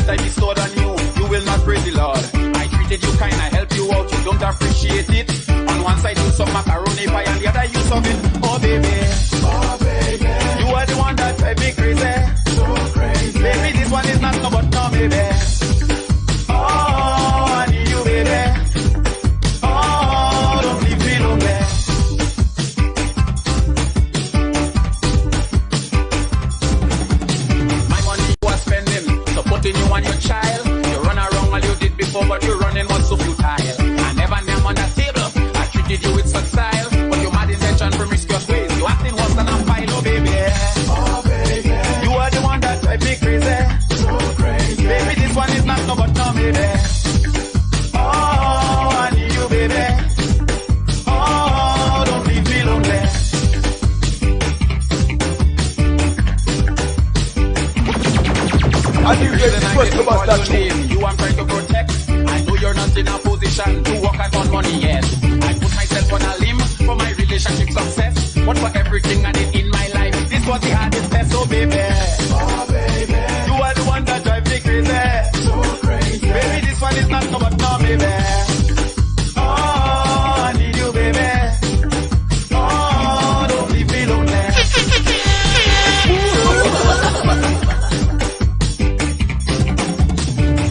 I bestowed on you, you will not praise the Lord. I treated you kind, I helped you out, you don't appreciate it. On one side you some macaroni pie and the other you some it. Oh baby, you are the one that drive me crazy. So crazy. Baby, this one is not no but no baby. Oh, I need you baby. Oh, don't leave me lonely. My money you are spending, supporting you and your child. You run around while you did before, but your running was so futile. I never name on that table, I treated you with such style. But you mad intention, promiscuous ways. You acting worse than I'm fine, oh baby. Oh baby, you are the one that drive me crazy. So crazy. Baby, this one is not no but no baby. Oh, I need you baby. Oh, don't leave me lonely. And you get the first of us that you I'm trying to protect. I know you're not in a position to work out on money yet. I put myself on a limb for my relationship success. But for everything I did in my life, this was the hardest test, oh baby. Oh baby, you are the one that drive me crazy. So crazy. Baby, this one is not no but no baby. Oh, I need you baby. Oh, don't leave me lonely.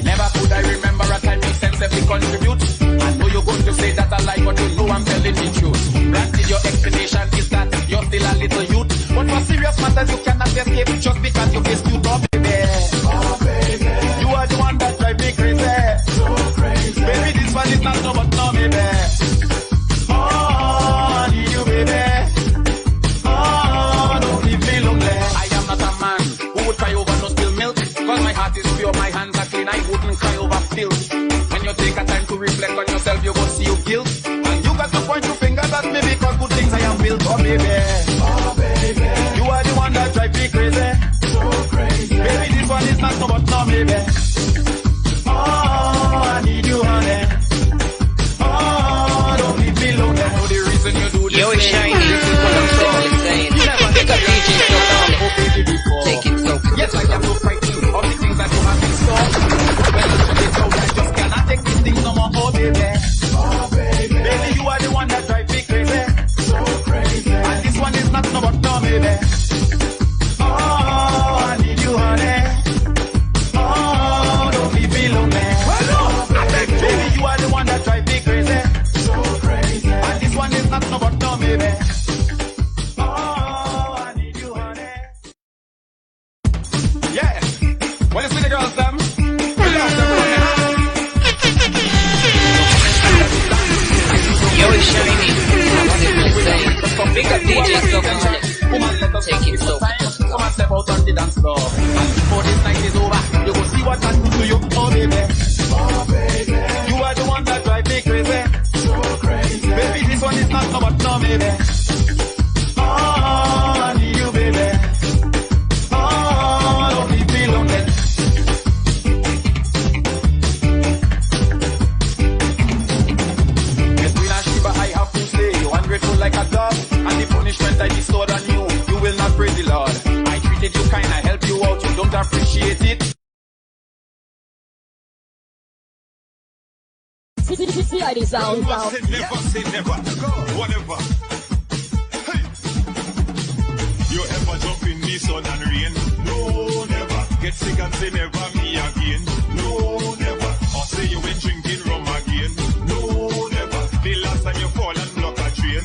Never could I remember a time you sensibly contribute. I know you're going to say that I lie, but you know I'm telling the truth. Granted, your explanation is that you're still a little youth, but for serious matters you cannot escape just because you face you, oh baby. Oh baby, you are the one that drive me crazy. So crazy. Baby, this one is not no but no baby. Oh, I need you baby. Oh, don't leave me lonely. I am not a man who would cry over no spilled milk. Cause my heart is pure, my hands are clean, I wouldn't cry over filth. When you take a time to reflect on yourself, you go see your guilt. And you got to point your fingers at me because good things I have built, oh baby. Oh baby, you are the one that drive me crazy. So crazy. Baby, this one is not no but no baby. Oh, I need you honey. Oh, don't leave me lonely. I know the reason you do this. Yo, it's Shiny, this is what I'm saying. Pick up DJ Phil. Take it so. Yes, I am so frightened of the things that you have in store. When you shut it out, I just cannot take these things no more, oh baby. Oh baby, baby, you are the one that drive me crazy. So crazy. And this one is not no but no baby. Oh, I need you honey. Oh, don't leave me lonely. Baby, you are the one that drive me crazy. So crazy. And this one is not no but no baby. Oh, I need you honey. Yeah. Well, you see the girls them? Relax them running. Yo, it's Shiny. Pick up DJ Phil. Take it so. Come and step out on the dance floor. And before this night is over, you go see what I do to you, oh baby. Oh baby, you are the one that drive me crazy. So crazy. Baby, this one is not no but no baby. Oh, I need you baby. Oh, don't leave me lonely. Miss Queen and Sheba, I have to say, you ungrateful like a dog. And the punishment I bestowed on you, you will not praise the Lord. I treated you kind, I helped you out, you don't appreciate it. CID sound. Never say never. Whatever. Hey. You ever jump in the sun and rain? No, never. Get sick and say never me again. No, never. Or say you ain't drinking rum again. No, never. The last time you fall and block a train.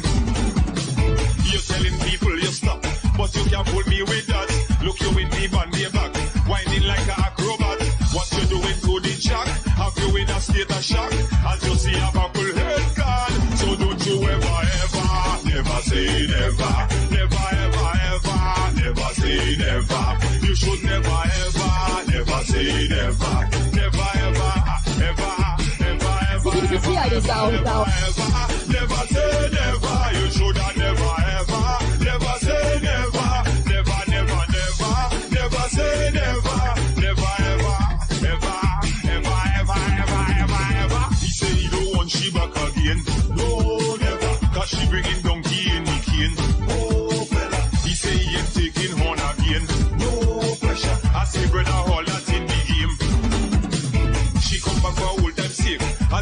You're telling people you stop, but you can't fool me with that. Look you in the band back, whining like an acrobat. What you doing to the jack? Have you in a state of shock? As you see a buckle head gone. So don't you never say never. Never ever ever, never say never. You should never ever say never. Never ever, CID sound. never say never. You should have never ever say never. Never say never. Never ever. He say he don't want she back again. No, never. Cause she bringing donkey in the cane. Oh, fella. He say he ain't taking horn again. No pressure. I say brother, all that's in the game.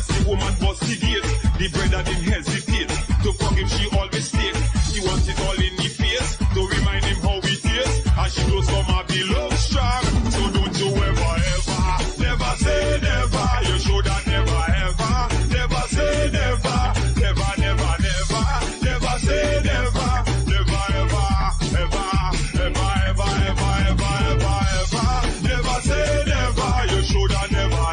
As the woman bust the gate, the brother didn't hesitate. To forgive, she always stayed. He wants it all in the face, to remind him how it is. As she knows from her beloved strong. So don't you ever, never say never. You should have never, never say never. Never, never, never, never say never. Never, ever, ever, ever, ever, ever, ever, ever, ever. Never say never. You should have never,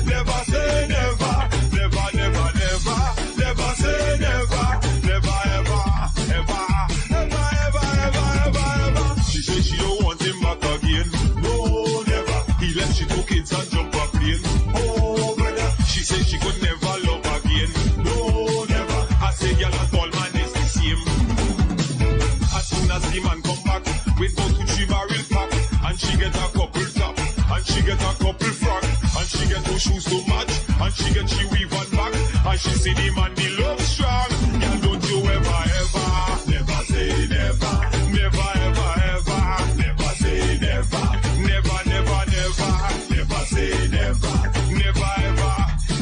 never say never. Never, never, never, never say never. Never, ever, ever, ever, ever, ever, ever, ever. She said she don't want him back again. No, never. He left, she took kids and jump a plane. Oh, brother. She said she could never love again. No, never. I say, girl, a tall man is the same. As soon as the man come back, with go to 3 barrel pack, and she get a couple top, and she get a couple frock, and she get 2 shoes to match, and she get she weave on back, and she see the man the love strong. Girl, don't you ever, never say never, never, ever, ever, never say never, never, never, never, never say never, never, ever,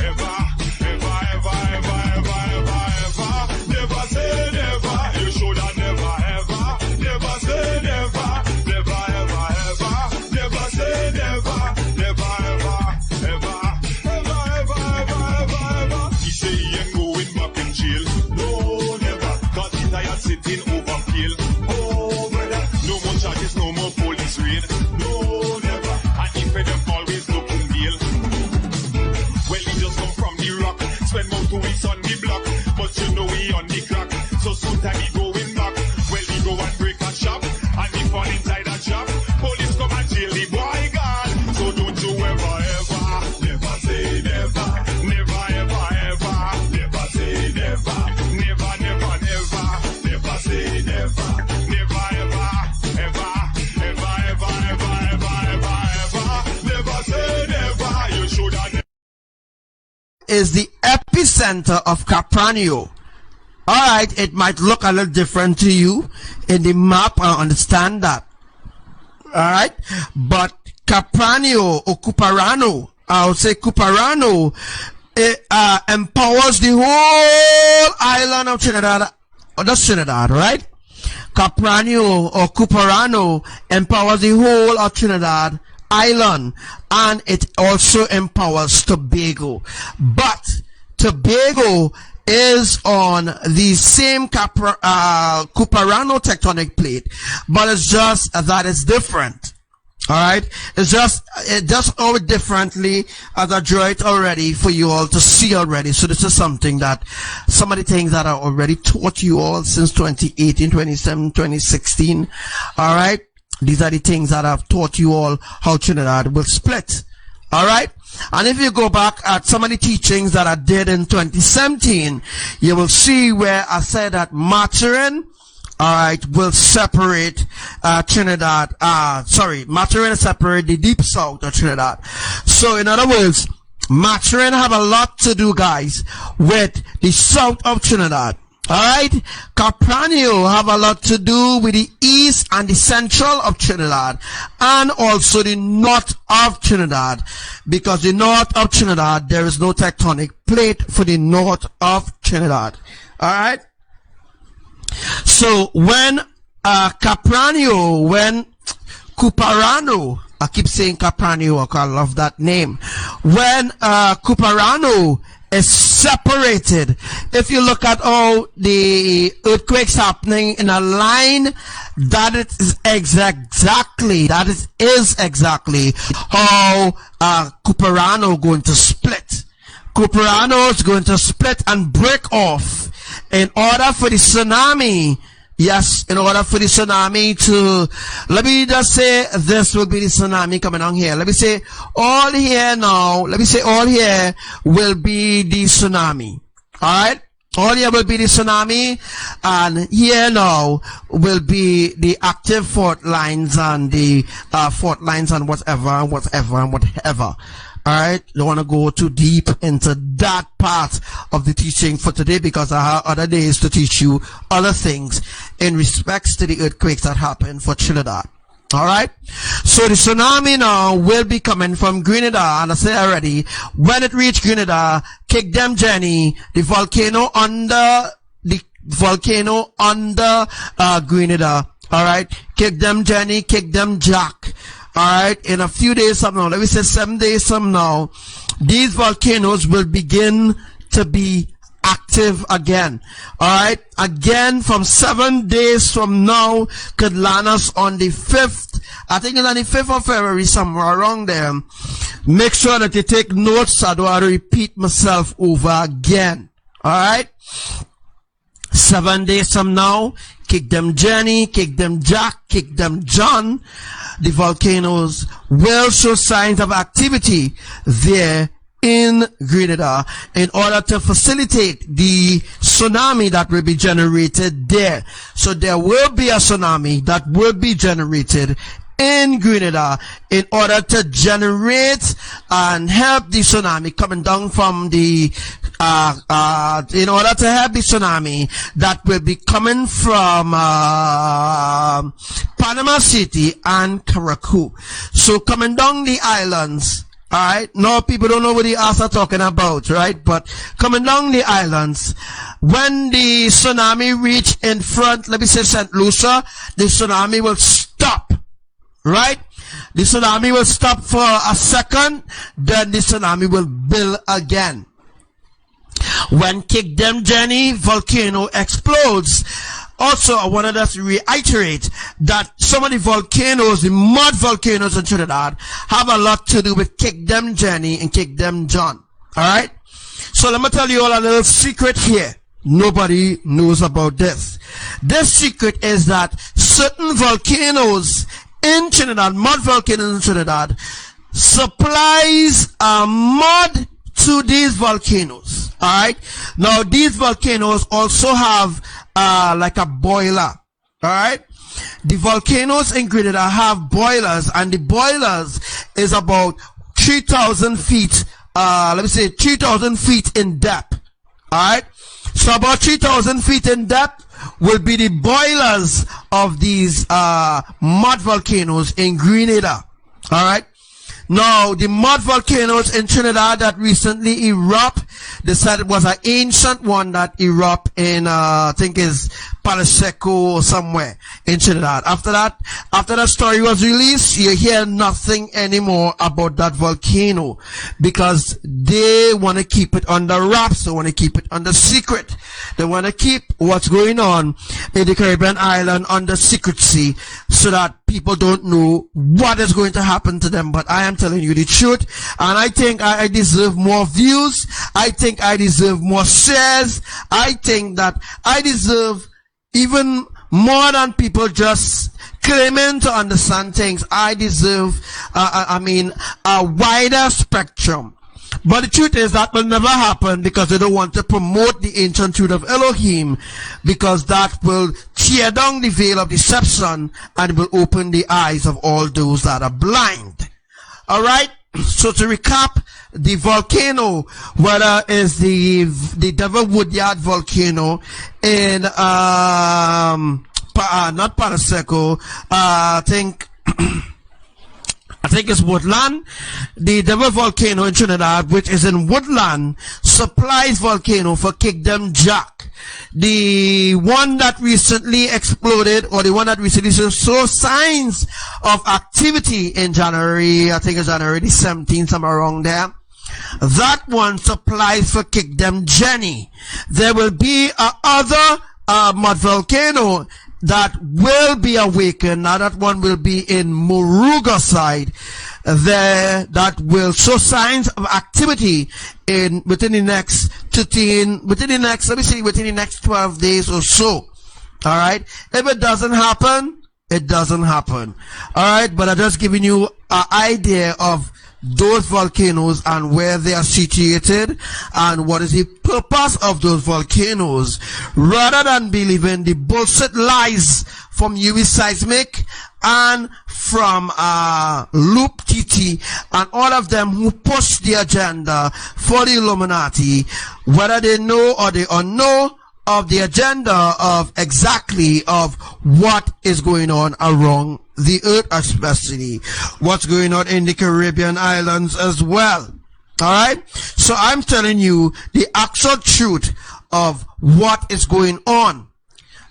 ever, ever, ever, ever, ever, ever, ever, never say never. You should have never, never say never, never, ever, ever, never say never, never, ever, ever, ever, ever, ever, ever, ever. He say he ain't going back in jail. No, never. 'Cause he tired sitting over bail. Oh, brother. No more charges, no more police raid. No, never. And if them always looking bail. Well, he just come from the rock. Spend more 2 weeks on the block. But you know he on the crack. So soon time he going back. Well, he go and break a shop. And he fall inside a shop. Police come and jail the boy gone. So don't you ever, never say never. Never, ever, ever. Never say never. Never, never, never. Never say never. Never, ever, ever. Ever, ever, ever, ever, ever, ever. Never say never. You should have never. Is the epicenter of Capranio. Alright, it might look a little different to you in the map, I understand that. Alright, but Capranio or Cuparano, I would say Cuparano, it empowers the whole island of Trinidad, or just Trinidad, right? Capranio or Cuparano empowers the whole of Trinidad island, and it also empowers Tobago. But Tobago is on the same Cuparano tectonic plate, but it's just that it's different. Alright, it does all differently, as I draw it already for you all to see already. So this is something that some of the things that I already taught you all since 2018, 2017, 2016. Alright, these are the things that I've taught you all how Trinidad will split. Alright, and if you go back at some of the teachings that I did in 2017, you will see where I said that Maturin, alright, will separate Trinidad, Maturin separate the deep south of Trinidad. So in other words, Maturin have a lot to do, guys, with the south of Trinidad. Alright, Capranio have a lot to do with the east and the central of Trinidad, and also the north of Trinidad, because the north of Trinidad, there is no tectonic plate for the north of Trinidad. Alright, so when Capranio, when Cuparano, I keep saying Capranio, I love that name, when Cuparano is separated. If you look at all the earthquakes happening in a line, that is exactly how Cuparano going to split. Cuparano is going to split and break off in order for the tsunami. Yes, in order for the tsunami to, let me just say this will be the tsunami coming on here. Let me say all here now, let me say all here will be the tsunami. Alright? All here will be the tsunami, and here now will be the active fault lines and the fault lines and whatever. Alright, don't want to go too deep into that part of the teaching for today, because I have other days to teach you other things in respects to the earthquakes that happen for Trinidad. All right. So the tsunami now will be coming from Grenada, and I said already, when it reach Grenada, kick them Jenny, the volcano under Grenada. All right. Kick them Jenny, kick them Jack. All right. In a few days from now, let me say 7 days from now, these volcanoes will begin to be active again. Alright, again from 7 days from now could land us on the 5th. I think it's on the 5th of February, somewhere around there. Make sure that you take notes. I don't want to repeat myself over again. Alright, 7 days from now, kick them Jenny, kick them Jack, kick them John. The volcanoes will show signs of activity there in Grenada in order to facilitate the tsunami that will be generated there. So there will be a tsunami that will be generated in Grenada in order to generate and help the tsunami coming down from the in order to help the tsunami that will be coming from Panama City and Caracas. So coming down the islands. Alright, now people don't know what the arts are talking about, right? But coming down the islands, when the tsunami reach in front, let me say St. Lucia, the tsunami will stop, right? The tsunami will stop for a second, then the tsunami will build again. When Kick Them Jenny volcano explodes, also, I want to just reiterate that some of the volcanoes, the mud volcanoes in Trinidad, have a lot to do with Kick Them Jenny and Kick Them John. Alright? So let me tell you all a little secret here. Nobody knows about this. This secret is that certain volcanoes in Trinidad, mud volcanoes in Trinidad, supplies mud to these volcanoes. Alright? Now, these volcanoes also have like a boiler. Alright? The volcanoes in Grenada have boilers, and the boilers is about 3,000 feet, let me say 3,000 feet in depth. Alright? So about 3,000 feet in depth will be the boilers of these mud volcanoes in Grenada. Alright? Now, the mud volcanoes in Trinidad that recently erupted, they said it was an ancient one that erupted in, I think is Palo Seco or somewhere in Trinidad. After that story was released, you hear nothing anymore about that volcano because they want to keep it under wraps. They want to keep it under secret. They want to keep what's going on in the Caribbean island under secrecy so that people don't know what is going to happen to them. But I am telling you the truth, and I think I deserve more views. I think I deserve more shares. I think that I deserve even more than people just claiming to understand things. I deserve, a wider spectrum. But the truth is that will never happen because they don't want to promote the ancient truth of Elohim, because that will tear down the veil of deception and will open the eyes of all those that are blind. Alright? So to recap, the volcano, whether it's the Devil Woodyard volcano in not Palo Seco, I think it's Woodland. The Devil volcano in Trinidad, which is in Woodland, supplies volcano for Kick Them Jack. The one that recently exploded, or the one that recently saw signs of activity in January, I think it's January the 17th, somewhere around there. That one supplies for Kick Them Jenny. There will be other mud volcano that will be awakened. Now that one will be in Moruga side there, that will show signs of activity within the next 12 days or so. Alright? If it doesn't happen, it doesn't happen. Alright? But I'm just giving you an idea of those volcanoes and where they are situated and what is the purpose of those volcanoes, rather than believing the bullshit lies from UV Seismic and from Loop TT and all of them who push the agenda for the Illuminati, whether they know or they unknow of the agenda of exactly of what is going on around the earth, especially what's going on in the Caribbean islands as well. Alright? So I'm telling you the actual truth of what is going on.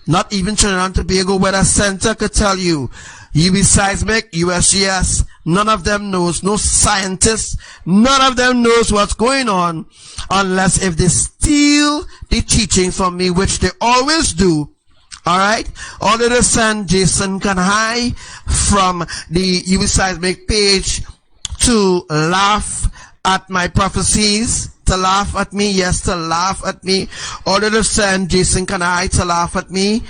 Not even Trinidad and Tobago Weather Center could tell you. UV Seismic, USGS, none of them knows, no scientists, none of them knows what's going on unless if they steal the teaching from me, which they always do. Alright? Or they send Jason Kanhai from the UV Seismic page to laugh at my prophecies, to laugh at me, yes, to laugh at me. Or they send Jason Kanhai to laugh at me.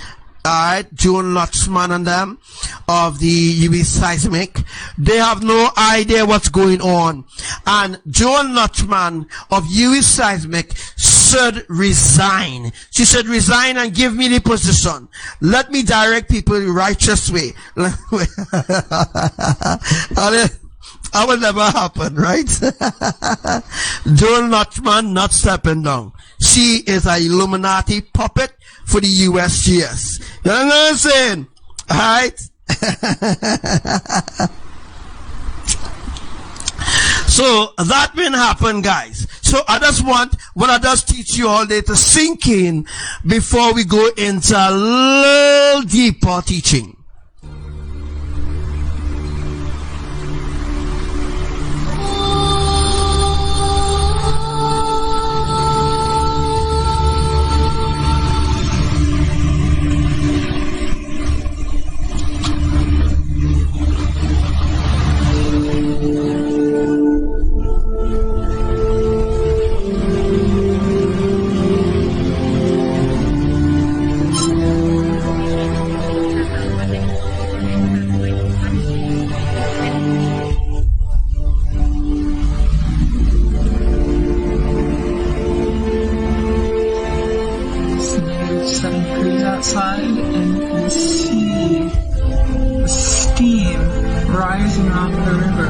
Alright, Joan Lutchman and them of the UV Seismic. They have no idea what's going on. And Joan Lutchman of UV Seismic should resign. She should resign and give me the position. Let me direct people the righteous way. That will never happen, right? Joan Lutchman not stepping down. She is an Illuminati puppet for the USGS. You know what I'm saying? Alright? So that will happen, guys. So I just want what I just teach you all day to sink in before we go into a little deeper teaching. Outside and you see the steam rising off the river.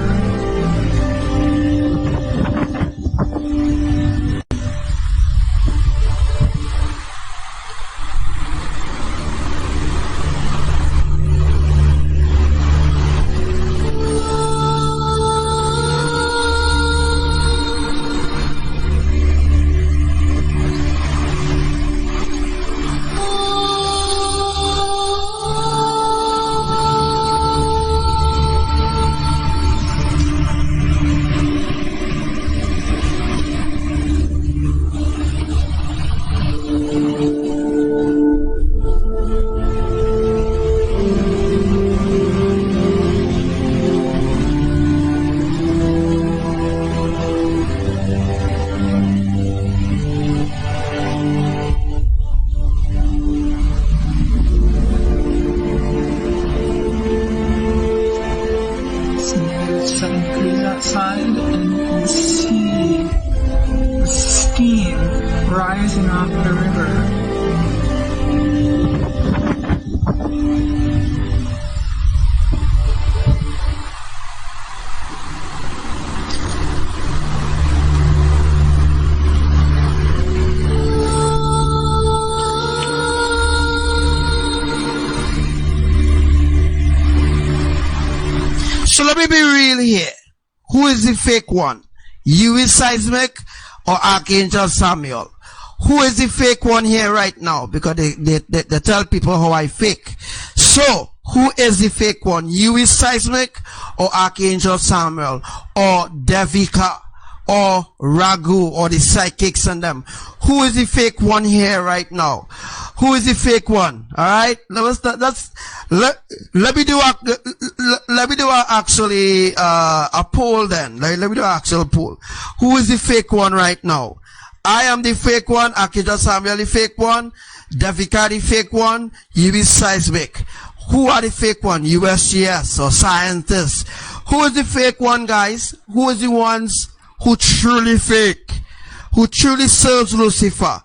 Outside and you see the steam rising off the river. So let me be real here. Who is the fake one? UV Seismic or Archangel Samuel? Who is the fake one here right now? Because they tell people how I fake. So, who is the fake one? UV Seismic or Archangel Samuel or Devika or Ragu or the psychics and them? Who is the fake one here right now? Who is the fake one? Alright? Let me do a poll then. Let me do an actual poll. Who is the fake one right now? I am the fake one, Archangel Samuel the fake one, Devika the fake one, UV Seismic. Who are the fake one? USGS or scientists. Who is the fake one, guys? Who is the ones who truly fake? Who truly serves Lucifer?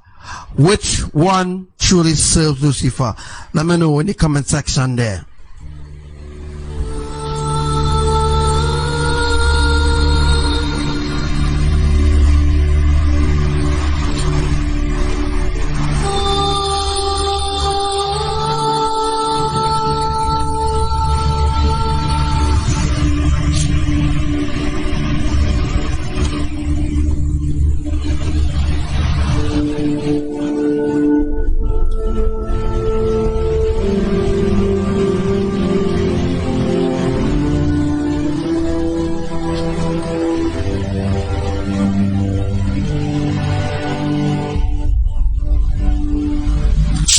Which one truly serves Lucifer? Let me know in the comment section there.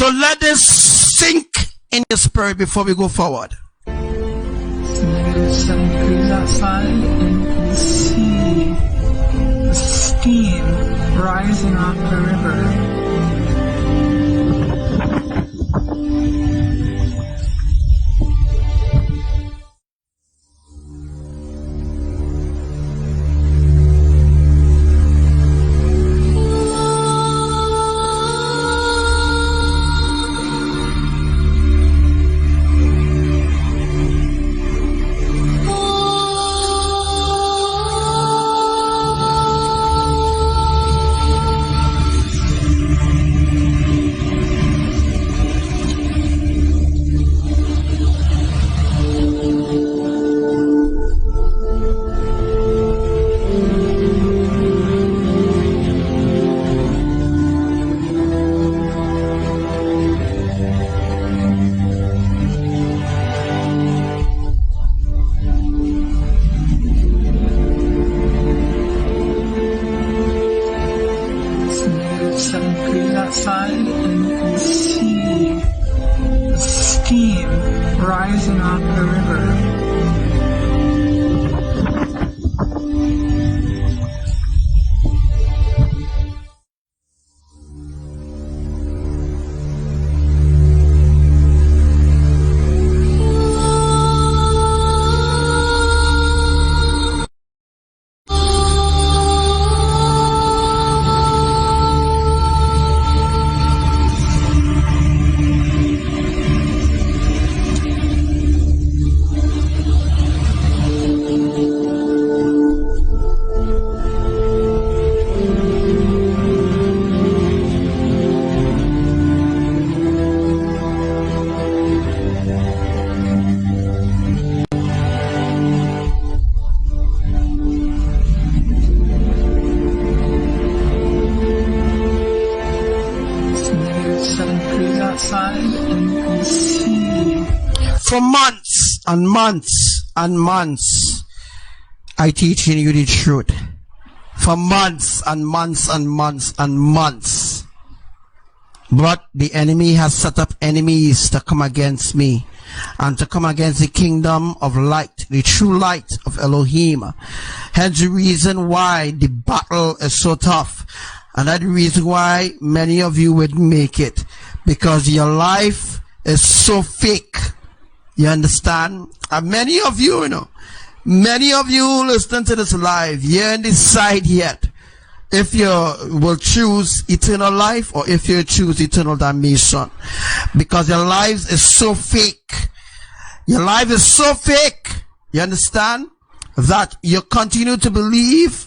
So let this sink in your spirit before we go forward. It's -7 degrees outside, and you can see the steam rising off the river. Outside, and you can see the steam rising off the river. Outside, and you can see for months and months and months I teaching you the truth. For months and months and months and months, but the enemy has set up enemies to come against me and to come against the kingdom of light, the true light of Elohim. Hence the reason why the battle is so tough, and that's the reason why many of you would make it, because your life is so fake. You understand? And many of you, many of you listen to this live, you ain't decide yet if you will choose eternal life or if you choose eternal damnation, because your life is so fake. Your life is so fake. You understand? That you continue to believe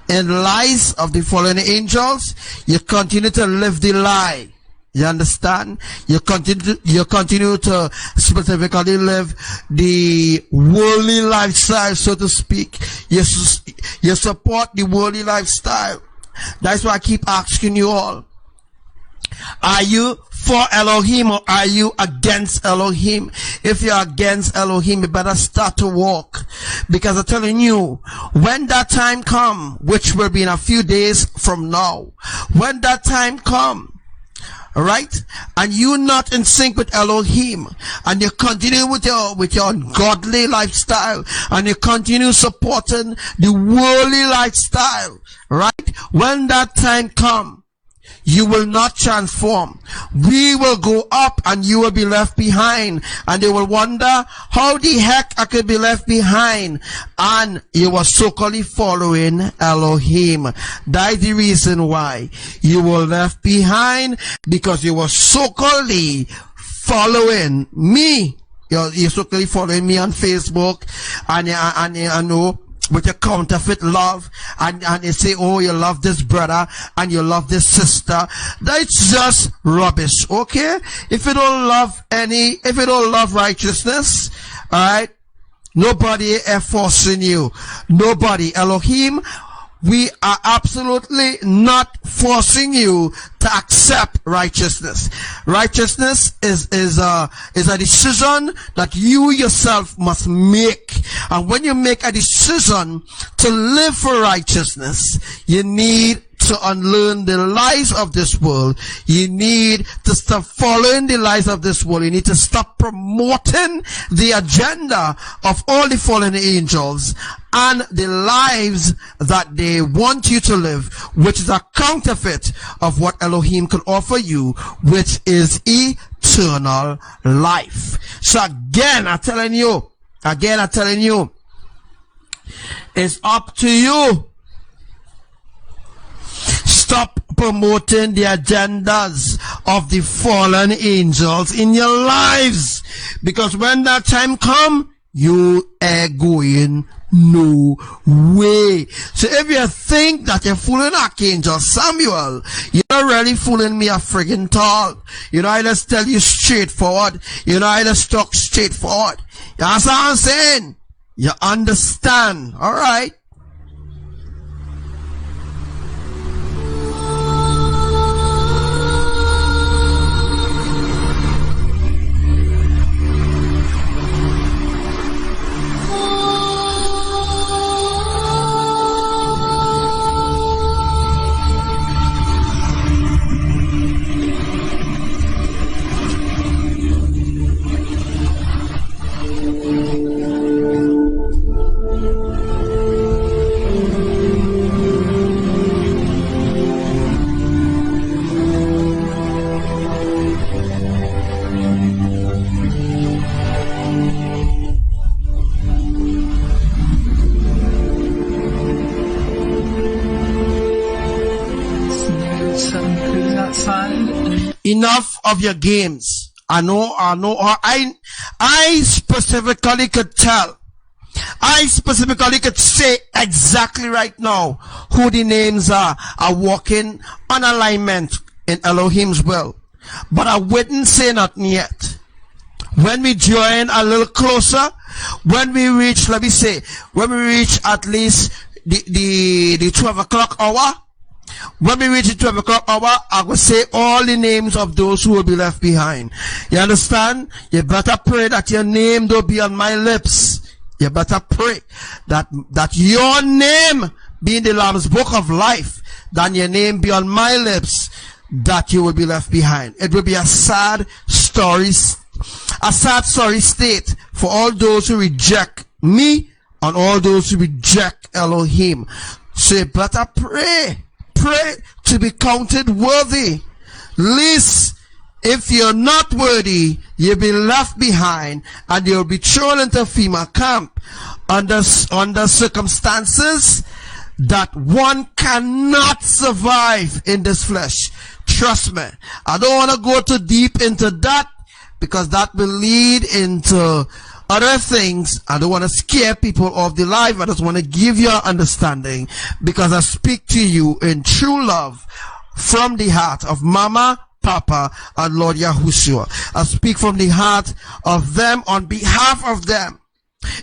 in lies of the fallen angels. You continue to live the lie. You understand? You continue to specifically live the worldly lifestyle, so to speak. You support the worldly lifestyle. That's why I keep asking you all, are you for Elohim or are you against Elohim? If you're against Elohim, you better start to walk, because I'm telling you, when that time come, which will be in a few days from now, when that time come, right, and you're not in sync with Elohim, and you continue with your ungodly lifestyle, and you continue supporting the worldly lifestyle, right, when that time come, you will not transform. We will go up and you will be left behind, and they will wonder how the heck I could be left behind, and you were so-called following Elohim. That is the reason why you were left behind, because you were so-called following me. You're so-called following me on Facebook, and I know with your counterfeit love, and they say, oh, you love this brother and you love this sister. That's just rubbish, okay? If you don't love righteousness, alright, nobody is forcing you. Nobody. Elohim, we are absolutely not forcing you to accept righteousness. Righteousness is a decision that you yourself must make. And when you make a decision to live for righteousness, you need to unlearn the lies of this world. You need to stop following the lies of this world. You need to stop promoting the agenda of all the fallen angels and the lives that they want you to live, which is a counterfeit of what Elohim can offer you, which is eternal life. So again, I'm telling you, it's up to you. Stop promoting the agendas of the fallen angels in your lives, because when that time comes, you are going no way. So if you think that you're fooling Archangel Samuel, you're not really fooling me a friggin' tall. You know, I just tell you straightforward. You know, I just talk straightforward. That's what I'm saying. You understand? Alright. Enough of your games. I specifically could tell. I specifically could say exactly right now who the names are walking on alignment in Elohim's will. But I wouldn't say nothing yet. When we join a little closer, when we reach, let me say, when we reach at least the 12 o'clock hour, when we reach the 12 o'clock hour, I will say all the names of those who will be left behind. You understand? You better pray that your name don't be on my lips. You better pray that your name be in the Lamb's book of life, that your name be on my lips, that you will be left behind. It will be a sad sorry state for all those who reject me and all those who reject Elohim. So you better pray. Pray to be counted worthy. Lest if you're not worthy, you'll be left behind and you'll be thrown into FEMA camp under circumstances that one cannot survive in this flesh. Trust me. I don't want to go too deep into that, because that will lead into other things. I don't want to scare people off the life. I just want to give you an understanding, because I speak to you in true love from the heart of Mama, Papa, and Lord Yahushua. I speak from the heart of them on behalf of them.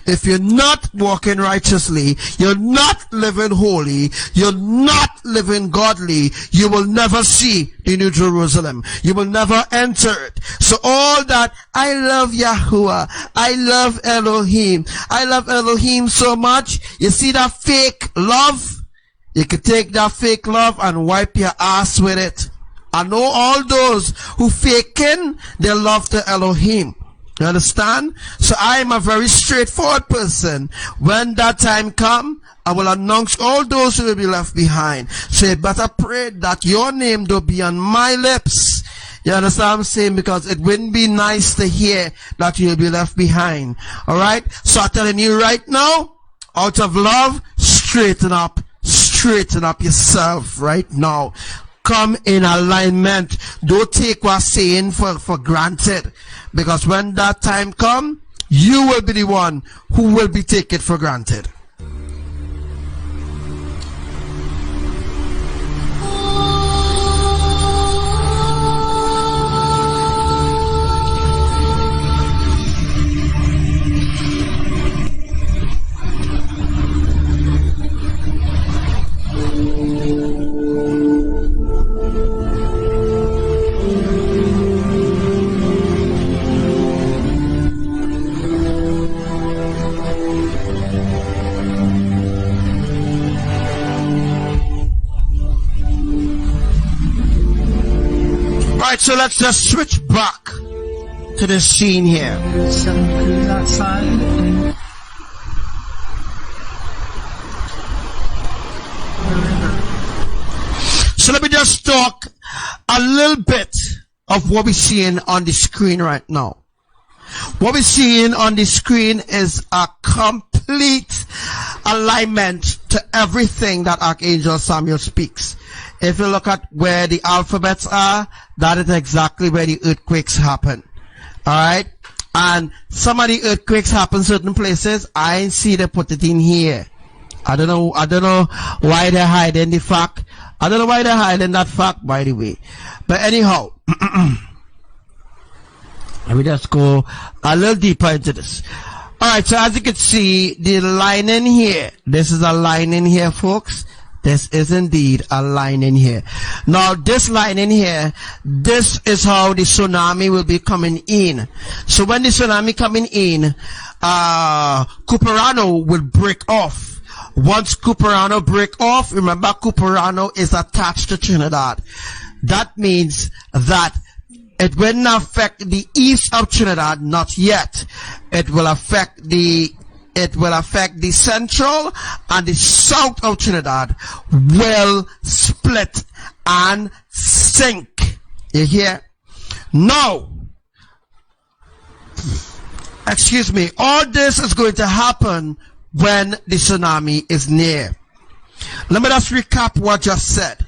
If you're not walking righteously, you're not living holy, you're not living godly, you will never see the New Jerusalem. You will never enter it. So all that, I love Yahuwah, I love Elohim so much. You see that fake love? You can take that fake love and wipe your ass with it. I know all those who faking their love to Elohim. You understand? So I am a very straightforward person. When that time comes, I will announce all those who will be left behind. So you better pray that your name don't be on my lips. You understand what I'm saying? Because it wouldn't be nice to hear that you'll be left behind. Alright? So I'm telling you right now, out of love, straighten up yourself right now. Come in alignment. Don't take what I'm saying for granted. Because when that time comes, you will be the one who will be taken for granted. Alright, so let's just switch back to the scene here. 7 degrees outside. And So let me just talk a little bit of what we're seeing on the screen right now. What we're seeing on the screen is a complete alignment to everything that Archangel Samuel speaks. If you look at where the alphabets are, that is exactly where the earthquakes happen. Alright? And some of the earthquakes happen certain places. I ain't see they put it in here. I don't know why they're hiding the fact. I don't know why they're hiding that fact, by the way. But anyhow, let me just go a little deeper into this. Alright, so as you can see, the line in here, this is a line in here, folks. This is indeed a line in here. Now, this line in here, this is how the tsunami will be coming in. So when the tsunami coming in, Cuperano will break off. Once Cuperano break off, remember Cuperano is attached to Trinidad. That means that it will not affect the east of Trinidad, not yet. It will affect the central and the south of Trinidad will split and sink. You hear? Now, excuse me, all this is going to happen when the tsunami is near. Let me just recap what I just said,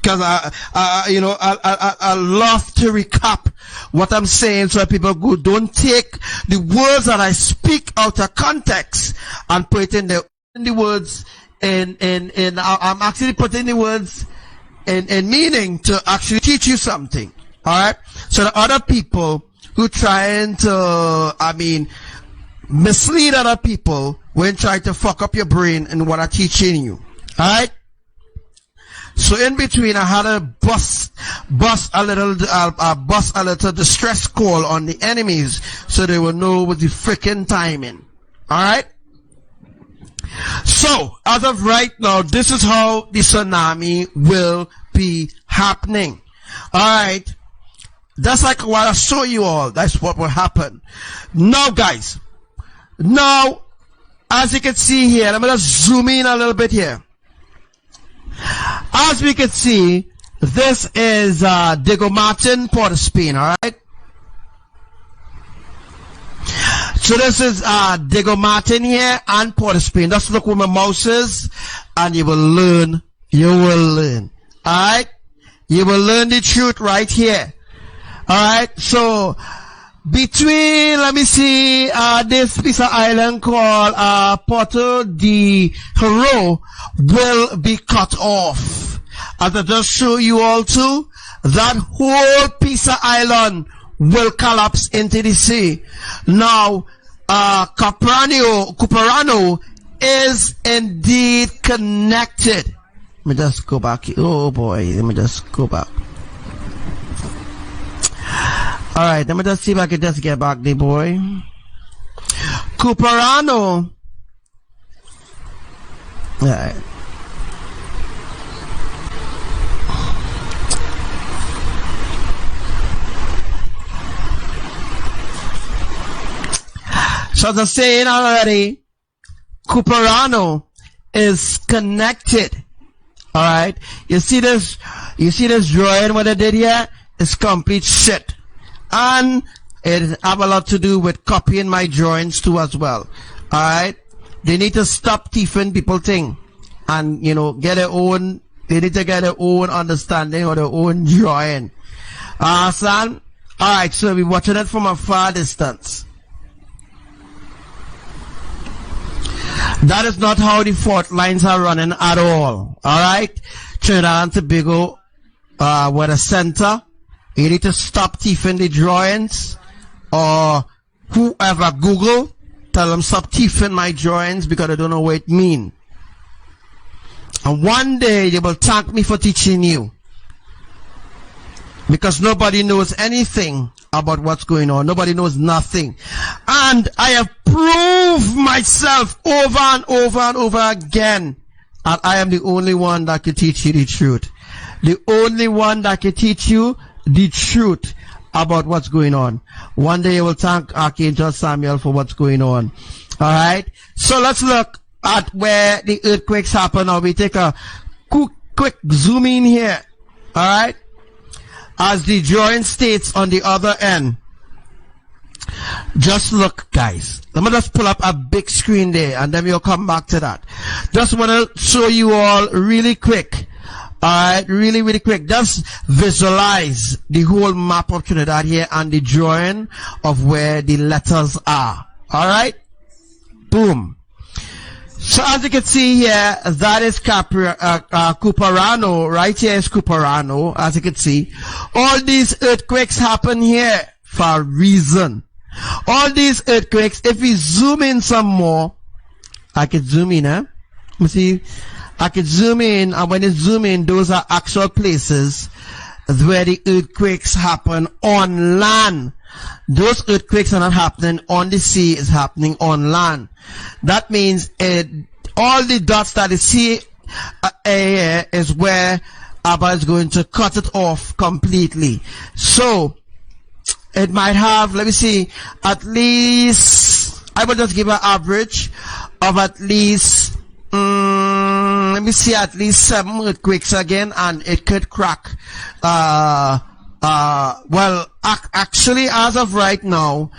because I love to recap what I'm saying so that people don't take the words that I speak out of context and put it in the words I'm actually putting the words in meaning to actually teach you something. Alright? So the other people who trying to mislead other people when trying to fuck up your brain and what I'm teaching you. Alright? So in between, I had to bust a little distress call on the enemies so they will know what the freaking timing. Alright? So, as of right now, this is how the tsunami will be happening. Alright? That's like what I show you all. That's what will happen. Now, guys. Now, as you can see here, let me just zoom in a little bit here. As we can see, this is Diego Martin, Port of Spain, alright? So this is Diego Martin here and Port of Spain. Just look where my mouse is and you will learn. You will learn. Alright? You will learn the truth right here. Alright? So, between, let me see, this piece of island called Porto de Haro will be cut off. As I just show you all too, that whole piece of island will collapse into the sea. Now, Cuperano is indeed connected. Let me just go back. Oh boy, let me just go back. Alright, let me just see if I can just get back there, boy. Cuperano. Alright. So as I was saying already, Cuperano is connected. Alright? You see this drawing what I did here? It's complete shit. And it have a lot to do with copying my drawings too as well. Alright? They need to stop thieving people thing. And, get their own, they need to get their own understanding or their own drawing. Son? Alright, so we're watching it from a far distance. That is not how the fault lines are running at all. Alright? Trinidad and Tobago, with a center. You need to stop thieving the drawings, or whoever Google, tell them stop thieving my drawings because I don't know what it means. And one day they will thank me for teaching you, because nobody knows anything about what's going on. Nobody knows nothing. And I have proved myself over and over and over again that I am the only one that can teach you the truth. The only one that can teach you the truth about what's going on. One day you will thank Archangel Samuel for what's going on. All right. So let's look at where the earthquakes happen. Now we take a quick zoom in here. All right. As the drawing states on the other end. Just look, guys. Let me just pull up a big screen there, and then we'll come back to that. Just want to show you all really quick. Alright, really quick. Just visualize the whole map of Trinidad here and the drawing of where the letters are. Alright? Boom. So as you can see here, that is Cuparano. Right here is Cuparano, as you can see. All these earthquakes happen here for a reason. All these earthquakes, if we zoom in some more, I can zoom in, huh? You see? I can zoom in, and when you zoom in, those are actual places where the earthquakes happen on land. Those earthquakes are not happening on the sea, it's happening on land. That means all the dots that you see is where Abba is going to cut it off completely. So, it might have, let me see, at least, I will just give an average of at least, let me see, at least 7 earthquakes again, and it could crack. Well, actually, as of right now,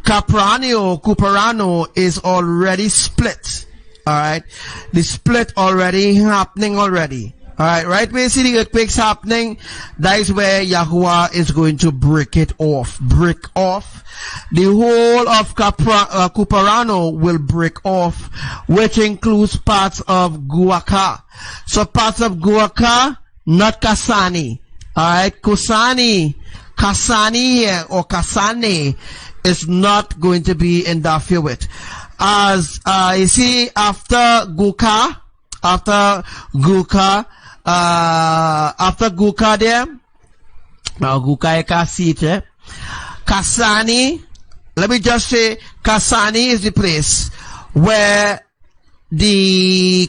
Cuparano is already split. Alright? The split already happening already. Alright, right where you see the earthquakes happening, that is where Yahuwah is going to break it off. Break off. The whole of Cuparano will break off, which includes parts of Guaca. So parts of Guaca, not Kasani. Alright, Kasani here, or Kasane, is not going to be interfered with. As, you see, after Guaca there, now Guaca Kasite, Kasani, let me just say, Kasani is the place where the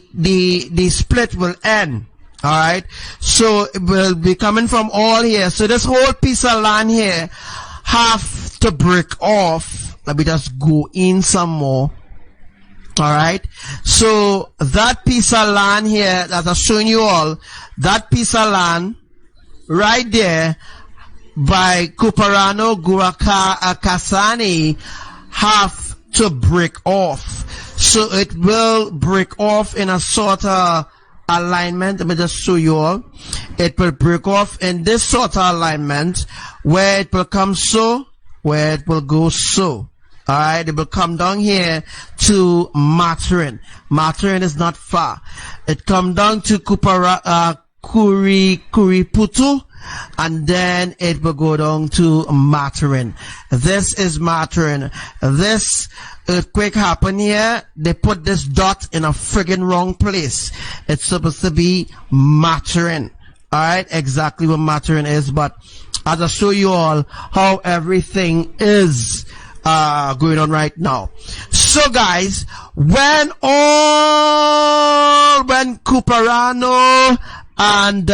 split will end. Alright, so it will be coming from all here. So this whole piece of land here have to break off. Let me just go in some more. Alright, so that piece of land here that I'm showing you all, that piece of land right there by Cuparano, Guaca, Kasani have to break off. So it will break off in a sort of alignment. Let me just show you all. It will break off in this sort of alignment where it will come so, where it will go so. Alright, it will come down here to Maturin. Maturin is not far. It come down to Kuriputu, and then it will go down to Maturin. This is Maturin. This earthquake happened here. They put this dot in a friggin' wrong place. It's supposed to be Maturin. Alright, exactly what Maturin is, but I'll just show you all how everything is going on right now. So guys, when Cuparano and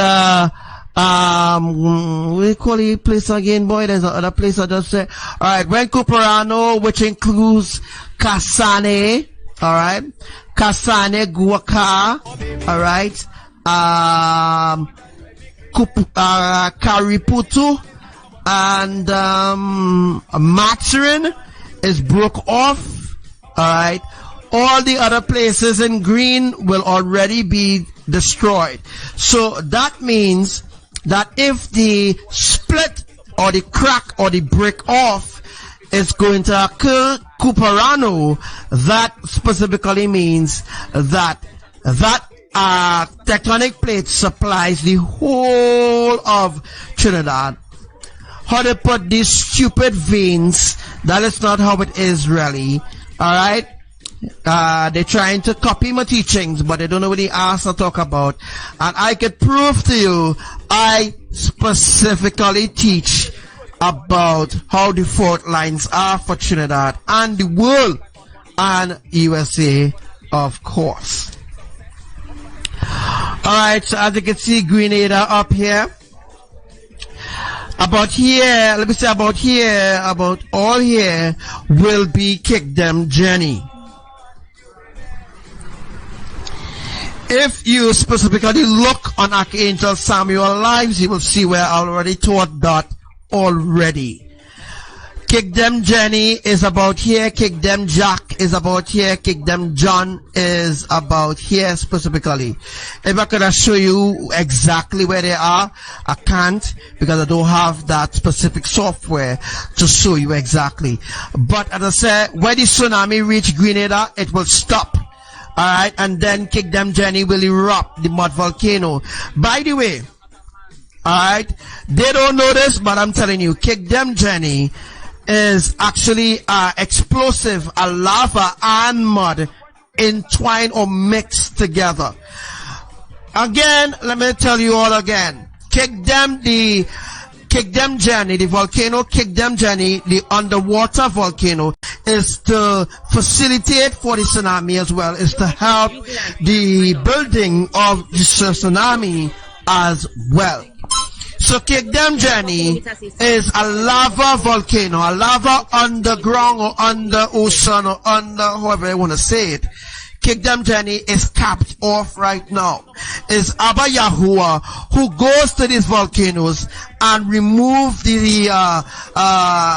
we call the place again, boy, there's another place I just said. Alright, when Cuparano, which includes Kasane, alright, Kasane, Guaca, alright, Kariputu, and Maturin is broke off. Alright, all the other places in green will already be destroyed. So that means that if the split or the crack or the break off is going to occur Cuparano, that specifically means that tectonic plate supplies the whole of Trinidad. How they put these stupid veins, that is not how it is really. Alright? They're trying to copy my teachings, but they don't know what they asked to talk about. And I could prove to you, I specifically teach about how the fault lines are for Trinidad and the world and USA, of course. Alright, so as you can see, Grenada up here. About here, let me say about here, about all here will be Kingdom Jenny. If you specifically look on Archangel Samuel lives, you will see where I already taught that already. Kingdom Jenny is about here, Kingdom Jack is about here, Kingdom John is about here specifically. If I could show you exactly where they are, I can't because I don't have that specific software to show you exactly. But as I said, when the tsunami reach Grenada, it will stop. Alright, and then Kingdom Jenny will erupt, the mud volcano. By the way, alright, they don't know this, but I'm telling you, Kingdom Jenny is actually explosive, a lava and mud entwined or mixed together. Again, let me tell you all again. Kingdom Jenny, the volcano Kingdom Jenny, the underwater volcano, is to facilitate for the tsunami as well, is to help the building of the tsunami as well. So Kingdom Jenny is a lava volcano, a lava underground or under ocean or under however you want to say it. Kingdom Jenny is capped off right now. It's Abba Yahuwah who goes to these volcanoes and remove the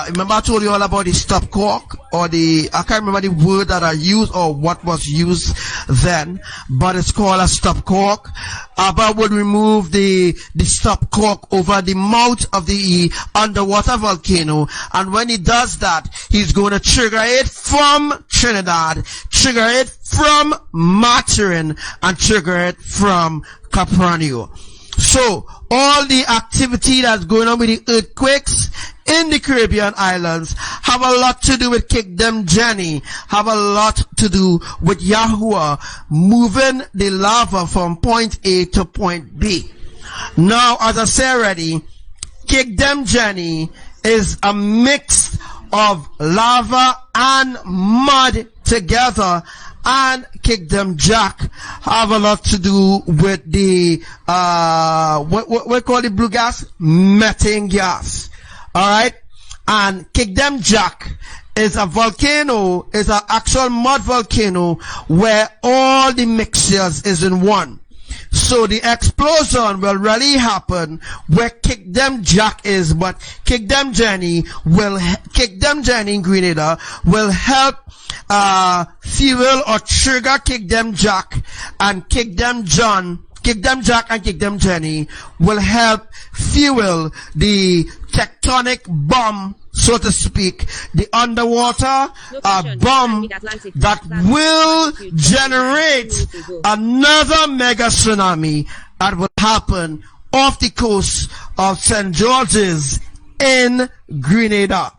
remember I told you all about the stop cork, or the, I can't remember the word that I used or what was used then, but it's called a stop cork. Abba would remove the stop cork over the mouth of the underwater volcano, and when he does that, he's going to trigger it from Trinidad, trigger it from Maturin, and trigger it from Capranio. So all the activity that's going on with the earthquakes in the Caribbean islands have a lot to do with Kingdom Jenny, have a lot to do with Yahuwah moving the lava from point A to point B. Now, as I said already, Kingdom Jenny is a mix of lava and mud together, and Kingdom Jack have a lot to do with the what we call the blue gas, methane gas. Alright, and Kingdom Jack is a volcano, is an actual mud volcano where all the mixtures is in one. So the explosion will really happen where Kingdom Jack is, but Kingdom Jenny in Grenada will help fuel or trigger Kingdom Jack, and Kingdom Jack and Kingdom Jenny will help fuel the tectonic bomb, so to speak, the underwater bomb that will generate another mega tsunami that will happen off the coast of St. George's in Grenada.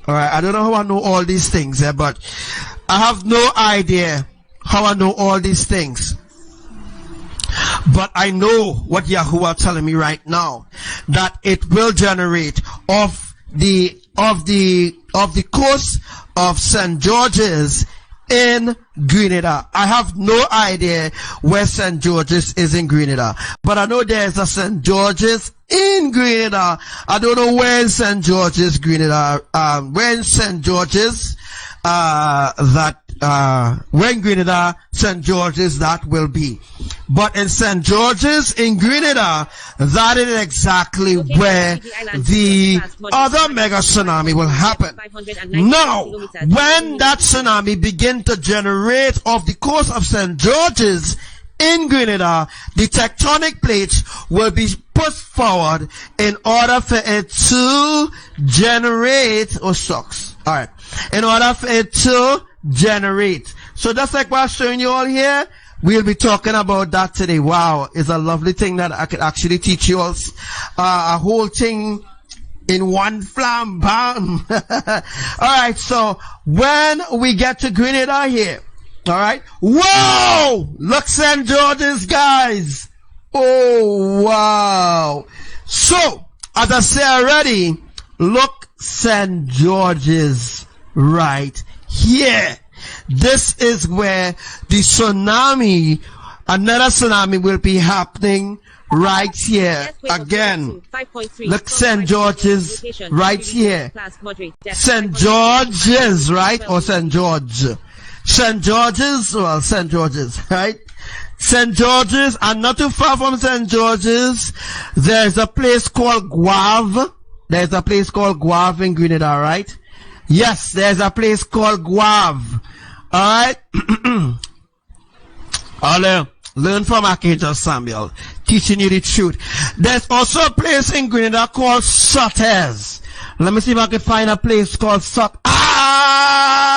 Alright, I don't know how I know all these things, but I have no idea how I know all these things. But I know what Yahuwah telling me right now, that it will generate off the coast of St. George's in Grenada. I have no idea where St. George's is in Grenada, but I know there's a St. George's in Grenada. I don't know where in St. George's, Grenada, where in St. George's, when Grenada, St. George's that will be. But in St. George's in Grenada, that is exactly where the other mega tsunami will happen. Now, when that tsunami begin to generate off the coast of St. George's in Grenada, the tectonic plates will be pushed forward in order for it to generate, alright, in order for it to generate. So just like what I'm showing you all here, we'll be talking about that today. Wow, it's a lovely thing that I could actually teach you all a whole thing in one flam, bam. Alright, so when we get to Grenada here, alright, whoa, look St. George's, guys. Oh wow. So as I said already, look St. George's right here. This is where the tsunami Another tsunami will be happening right here again. Look, St. George's right here. St. George's, right? Or St. George? St. George's, well, St. George's, right? St. George's, and not too far from St. George's, there's a place called Guave. There's a place called Guave in Grenada, right? Yes, there's a place called Guave. Alright? Learn from Archangel Samuel, teaching you the truth. There's also a place in Grenada called Sotters. Let me see if I can find a place called Sotters. Ah!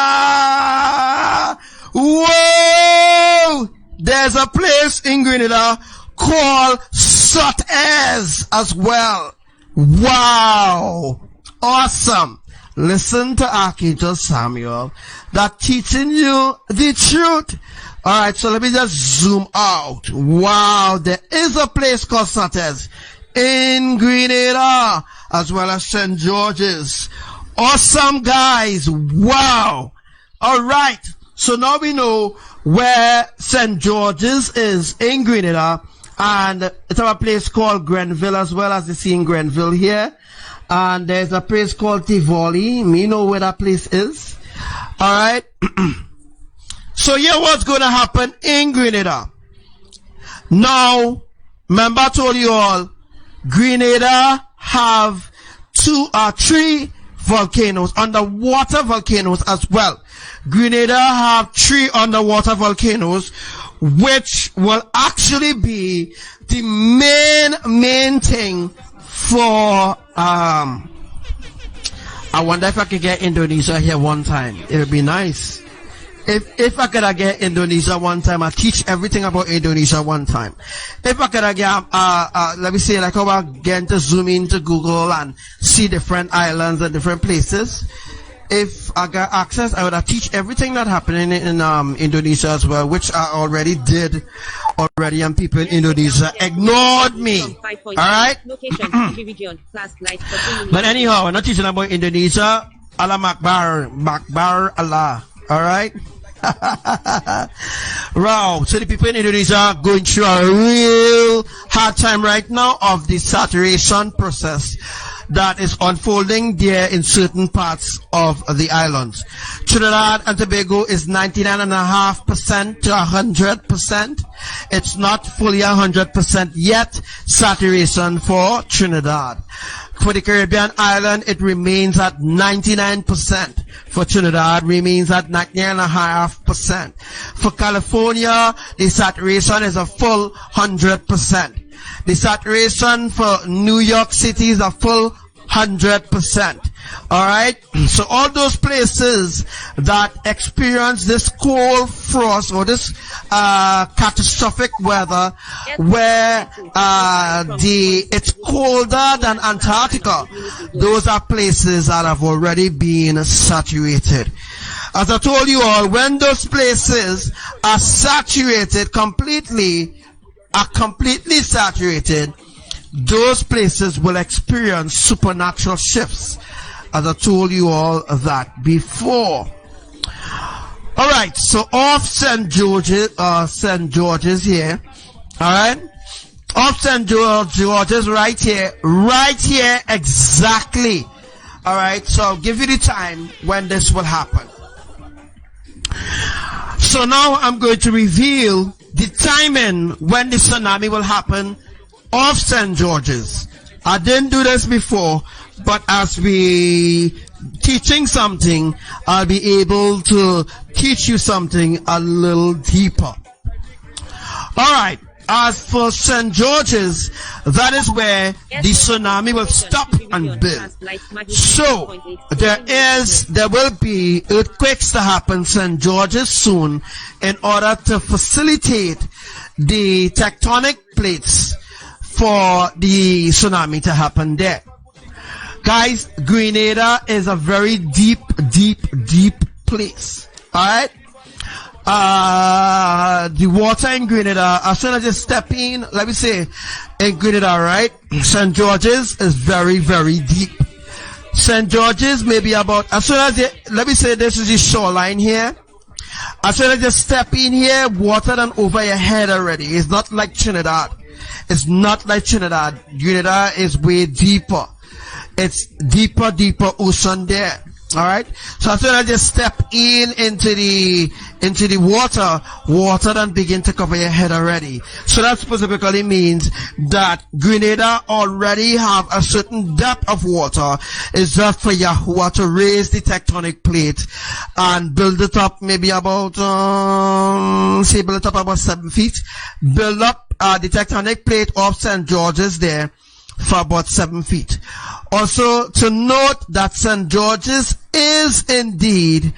Whoa! There's a place in Grenada called Sotters as well. Wow! Awesome! Listen to Archangel Samuel, that teaching you the truth. Alright, so let me just zoom out. Wow, there is a place called Sotters in Grenada, as well as St. George's. Awesome, guys. Wow. Alright, so now we know where St. George's is in Grenada, and it's a place called Grenville as well, as you see in Grenville here. And there's a place called Tivoli. Me know where that place is. Alright. So here what's going to happen in Grenada. Now, remember I told you all, Grenada have 3 volcanoes, underwater volcanoes as well. Grenada have 3 underwater volcanoes, which will actually be the main thing for, I wonder if I could get Indonesia here one time. It would be nice. If I could get Indonesia one time, I teach everything about Indonesia one time. If I could get, let me say, like how I get to zoom into Google and see different islands and different places. If I got access, I would teach everything that happening in Indonesia as well, which I already did already, and people in Indonesia ignored me. Alright? But anyhow, I'm not teaching about Indonesia. Allah Makbar Allah. Alright? Wow, so the people in Indonesia are going through a real hard time right now of the saturation process that is unfolding there in certain parts of the islands. Trinidad and Tobago is 99.5% to 100%. It's not fully 100% yet saturation for Trinidad. For the Caribbean island, it remains at 99%. For Trinidad, remains at 99.5%. For California, the saturation is a full 100%. The saturation for New York City is a full 100%. Alright? So all those places that experience this cold frost or this catastrophic weather where it's colder than Antarctica, those are places that have already been saturated. As I told you all, when those places are saturated completely, saturated, those places will experience supernatural shifts, as I told you all that before. Alright, so off St. George's here, alright, off St. George's right here exactly. Alright, so I'll give you the time when this will happen. So now I'm going to reveal the timing when the tsunami will happen off St. George's. I didn't do this before, but as we teaching something, I'll be able to teach you something a little deeper. Alright, as for St. George's, that is where the tsunami will stop and build. So, there will be earthquakes to happen St. George's soon in order to facilitate the tectonic plates for the tsunami to happen there. Guys, Grenada is a very deep place. Alright? The water in Grenada, as soon as you step in, let me say, in Grenada, right? St. George's is very deep. St. George's may be about, as soon as you, let me say this is the shoreline here. As soon as you step in here, water done over your head already. It's not like Trinidad. It's not like Trinidad. Grenada is way deeper. It's deeper ocean there. Alright? So as soon as you step into the water then begin to cover your head already. So that specifically means that Grenada already have a certain depth of water. It's just for Yahuwah to raise the tectonic plate and build it up maybe about, build it up about 7 feet. Build up, the tectonic plate of St. George's there for about 7 feet. Also to note that St. George's is indeed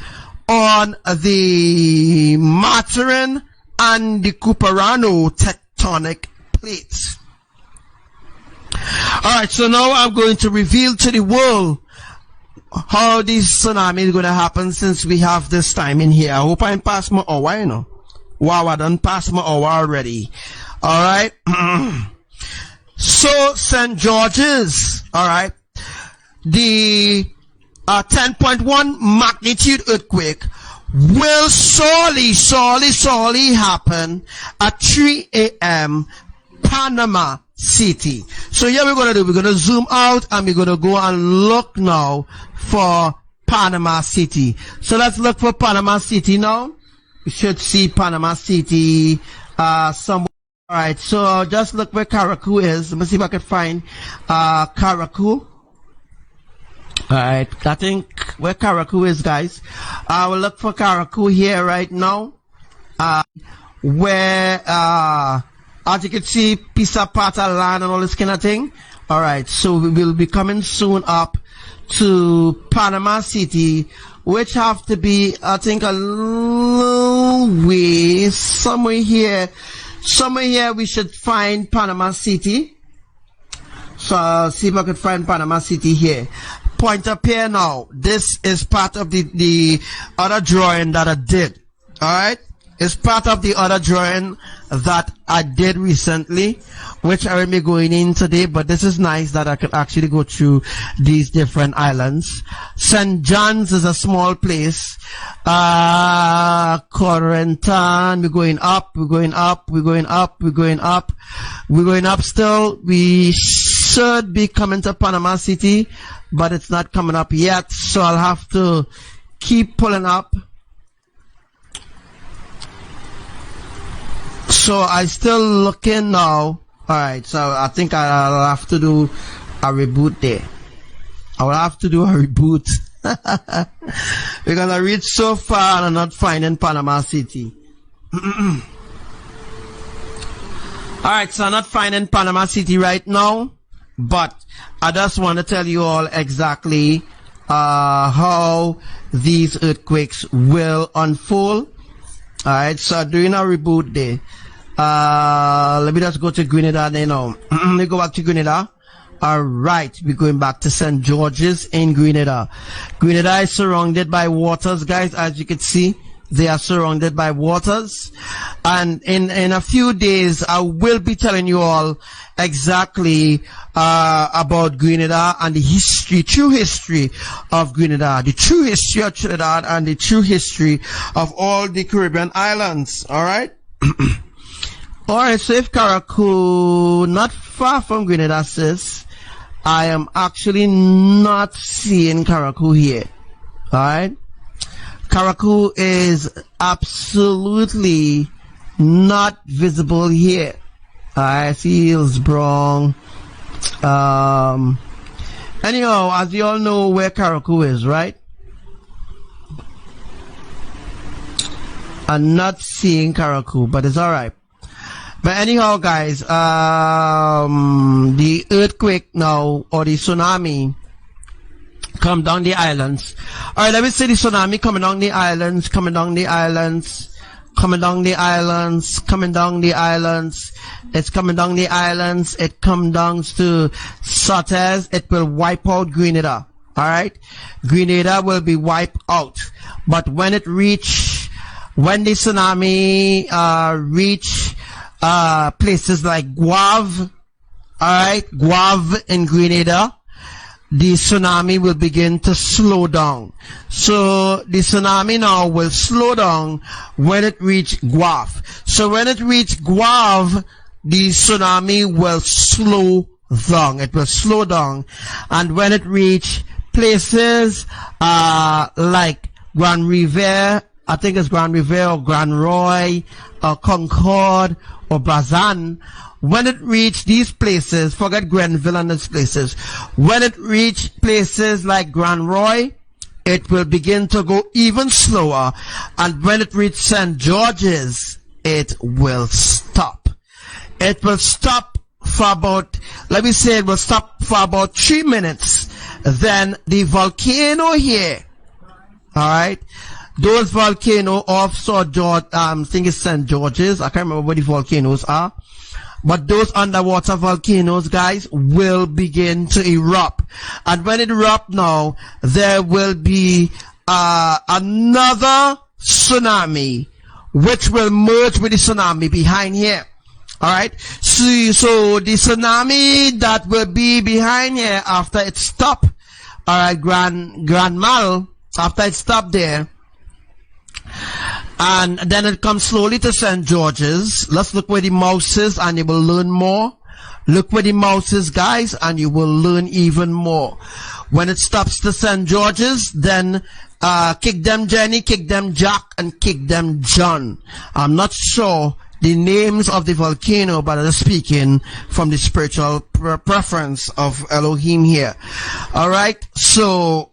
on the Maturin and the Cuperano tectonic plates. Alright, so now I'm going to reveal to the world how this tsunami is going to happen since we have this time in here. I hope I'm past my hour, you know. Wow, I done passed my hour already. Alright. So, St. George's, alright, the 10.1 magnitude earthquake will surely happen at 3 a.m. Panama City. So here we're going to zoom out and we're going to go and look now for Panama City. So let's look for Panama City now. We should see Panama City somewhere. Alright, so just look where Carriacou is. Let me see if I can find Carriacou. Alright, I think where Carriacou is, guys. I will look for Carriacou here right now. Where as you can see, piece of part of land and all this kind of thing. Alright, so we will be coming soon up to Panama City, which have to be, I think, a little way somewhere here. Somewhere here we should find Panama City. So see if I could find Panama City here. Point up here now. This is part of the other drawing that I did. Alright? It's part of the other drawing that I did recently, which I will be going in today, but this is nice that I could actually go through these different islands. St. John's is a small place. Corentin, we're going up still. We should be coming to Panama City, but it's not coming up yet, so I'll have to keep pulling up. So I still looking now. Alright, so I think I'll have to do a reboot there. I will have to do a reboot. Because I reached so far and I'm not finding Panama City. Alright, so I'm not finding Panama City right now. But I just want to tell you all exactly how these earthquakes will unfold. Alright, so doing a reboot there. Let me just go to Grenada now. Let me go back to Grenada. Alright, we're going back to St. George's in Grenada. Grenada is surrounded by waters, guys, as you can see. They are surrounded by waters. And in a few days, I will be telling you all exactly about Grenada and the history, true history of Grenada, the true history of Trinidad, and the true history of all the Caribbean islands. Alright? Alright, so if Carriacou, not far from Grenada, sis, I am actually not seeing Carriacou here. Alright? Carriacou is absolutely not visible here. I see Hillsborough. Anyhow, as you all know where Carriacou is, right? I'm not seeing Carriacou, but it's alright. But anyhow, guys, the earthquake now, or the tsunami, come down the islands. Alright, let me say the tsunami coming down the islands, coming down the islands, coming down the islands, coming down the islands. It's coming down the islands. It comes down to Sotes. It will wipe out Grenada. Alright? Grenada will be wiped out. But when it reach, when the tsunami reach places like Guave, alright, Guave in Grenada, the tsunami will begin to slow down. So the tsunami now will slow down when it reach Guav. So when it reach Guav, the tsunami will slow down. It will slow down. And when it reach places like Grand Riviere, I think it's Grand Riviere or Grand Roy or Concord or Bazan, when it reach these places, forget Grenville and these places, when it reach places like Grand Roy, it will begin to go even slower, and when it reach St. George's, it will stop. It will stop for about, let me say it will stop for about 3 minutes. Then the volcano here, alright, those volcanoes off St. George, I think it's St. George's, I can't remember what the volcanoes are, but those underwater volcanoes, guys, will begin to erupt. And when it erupts now, there will be another tsunami, which will merge with the tsunami behind here. Alright, so the tsunami that will be behind here after it stop, alright, Grand Mal, after it stop there, and then it comes slowly to St. George's. Let's look where the mouse is and you will learn more. Look where the mouse is, guys, and you will learn even more. When it stops to St. George's, then kick them Jenny, kick them Jack, and kick them John. I'm not sure the names of the volcano, but I'm speaking from the spiritual preference of Elohim here. Alright, so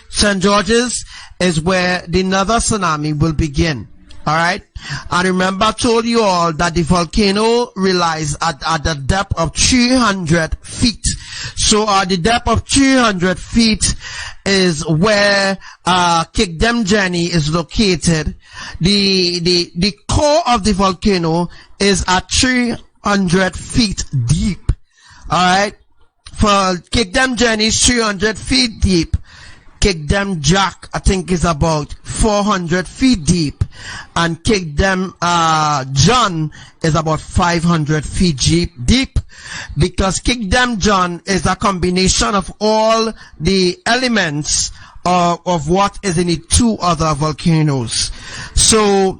St. George's is where the another tsunami will begin. Alright, and remember I told you all that the volcano relies at the depth of 300 feet. So the depth of 300 feet is where Kingdom Jenny is located. The core of the volcano is at 300 feet deep. Alright, for Kingdom Jenny is 300 feet deep. Kingdom Jack, I think, is about 400 feet deep, and Kingdom John is about 500 feet deep, because Kingdom John is a combination of all the elements of what is in the two other volcanoes. So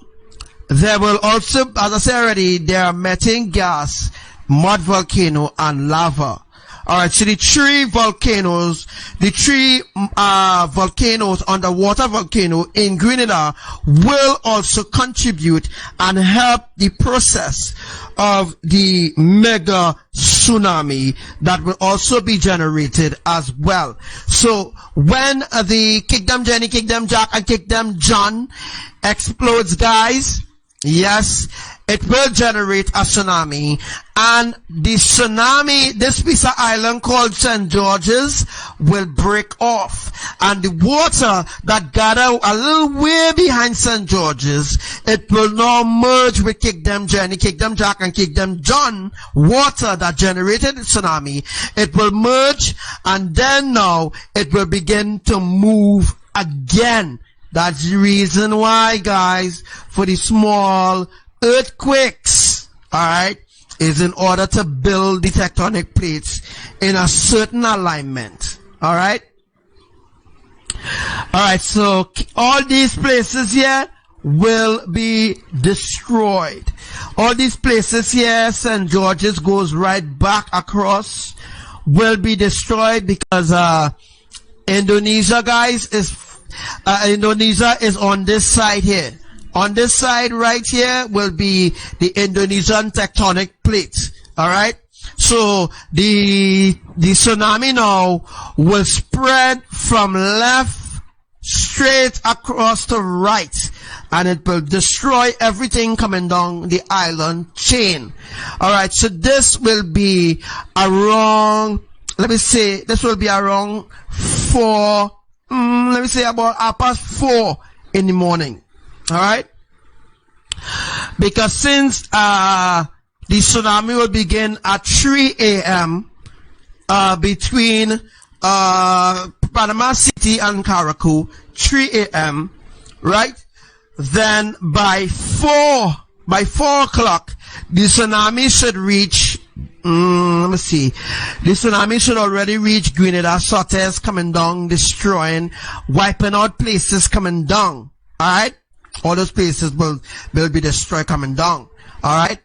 there will also, as I said already, there are methane gas, mud volcano, and lava. Alright, so the three volcanoes, underwater volcano in Grenada will also contribute and help the process of the mega tsunami that will also be generated as well. So when the Kingdom Jenny, Kingdom Jack, and Kingdom John explodes, guys, yes, it will generate a tsunami, and the tsunami, this piece of island called St. George's, will break off, and the water that gathered a little way behind St. George's, it will now merge with Kingdom Jenny, Kingdom Jack, and Kingdom John water that generated the tsunami. It will merge, and then now it will begin to move again. That's the reason why, guys, for the small earthquakes, alright, is in order to build the tectonic plates in a certain alignment. Alright? Alright, so all these places here will be destroyed. All these places here, St. George's goes right back across, will be destroyed because Indonesia, guys, Indonesia is on this side here. On this side right here will be the Indonesian tectonic plate. Alright? So the tsunami now will spread from left straight across to right, and it will destroy everything coming down the island chain. Alright, so this will be around, let me say, this will be around about 4:30 in the morning. Alright? Because since the tsunami will begin at 3 a.m. Between Panama City and Caracol, 3 a.m. right? Then by 4 o'clock, the tsunami should reach, let me see. The tsunami should already reach Grenada, Sotes coming down, destroying, wiping out places coming down. Alright? All those places will be destroyed coming down. Alright?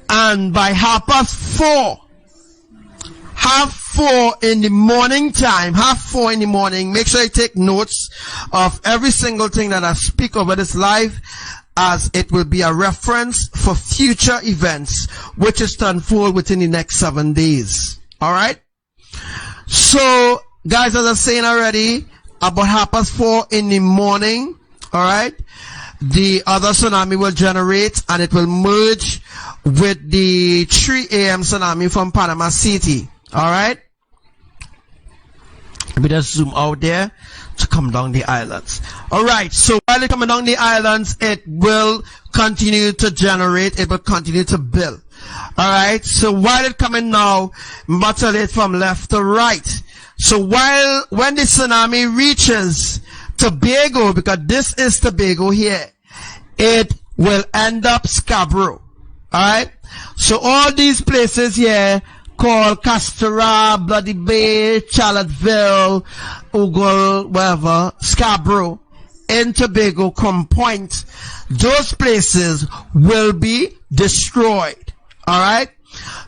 And by 4:30, 4:30 in the morning time, 4:30 in the morning, make sure you take notes of every single thing that I speak over this live, as it will be a reference for future events, which is to unfold within the next 7 days. Alright? So, guys, as I was saying already, about 4:30 in the morning, alright, the other tsunami will generate and it will merge with the 3 a.m. tsunami from Panama City. Alright? Let me just zoom out there to come down the islands. Alright, so while it's coming down the islands, it will continue to generate, it will continue to build. Alright, so while it's coming now, mutter it from left to right. So when the tsunami reaches Tobago, because this is Tobago here, it will end up Scarborough. Alright? So all these places here called Castora, Bloody Bay, Charlottesville, Ogle, whatever, Scarborough, in Tobago, Crum Point, those places will be destroyed. Alright?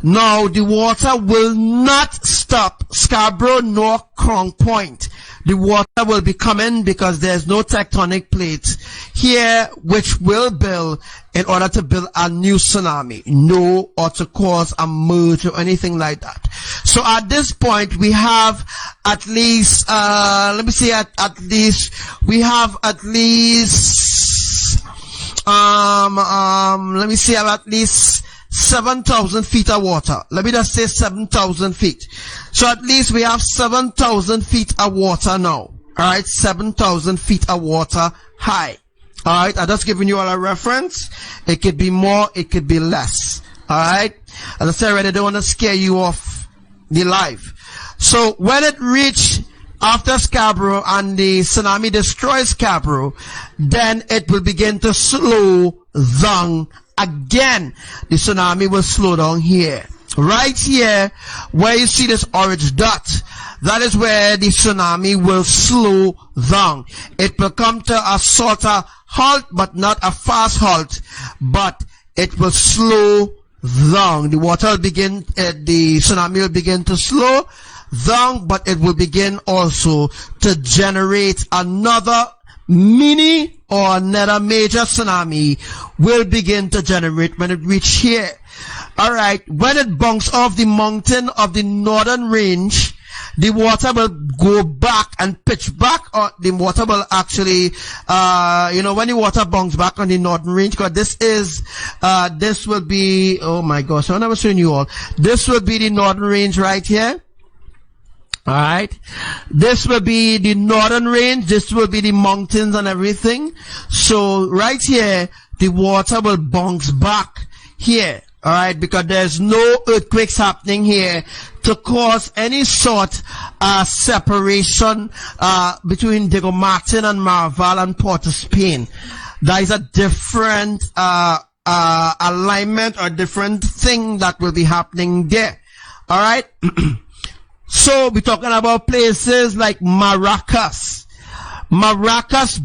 Now, the water will not stop Scarborough nor Crum Point. The water will be coming because there's no tectonic plates here which will build in order to build a new tsunami, or to cause a merge or anything like that. So at this point we have at least, let me see, at least 7,000 feet of water. Let me just say 7,000 feet. So at least we have 7,000 feet of water now. Alright, 7,000 feet of water high. Alright, I'm just giving you all a reference. It could be more, it could be less. Alright, as I said already, I don't want to scare you off the live. So when it reach after Scarborough and the tsunami destroys Scarborough, then it will begin to slow down again. The tsunami will slow down here. Right here, where you see this orange dot, that is where the tsunami will slow down. It will come to a sort of halt, but not a fast halt, but it will slow down. The water will begin, the tsunami will begin to slow down, but it will begin also to generate another mini or another major tsunami will begin to generate when it reach here. Alright, when it bounces off the mountain of the northern range, the water will go back and pitch back, or the water will actually, when the water bounces back on the northern range, because this will be, oh my gosh, I'm never showing you all. This will be the northern range right here. Alright, this will be the northern range, this will be the mountains and everything. So right here, the water will bounce back here. Alright, because there's no earthquakes happening here to cause any sort of separation between Diego Martin and Marval and Port of Spain. That is a different alignment or different thing that will be happening there. Alright? So we're talking about places like Maracas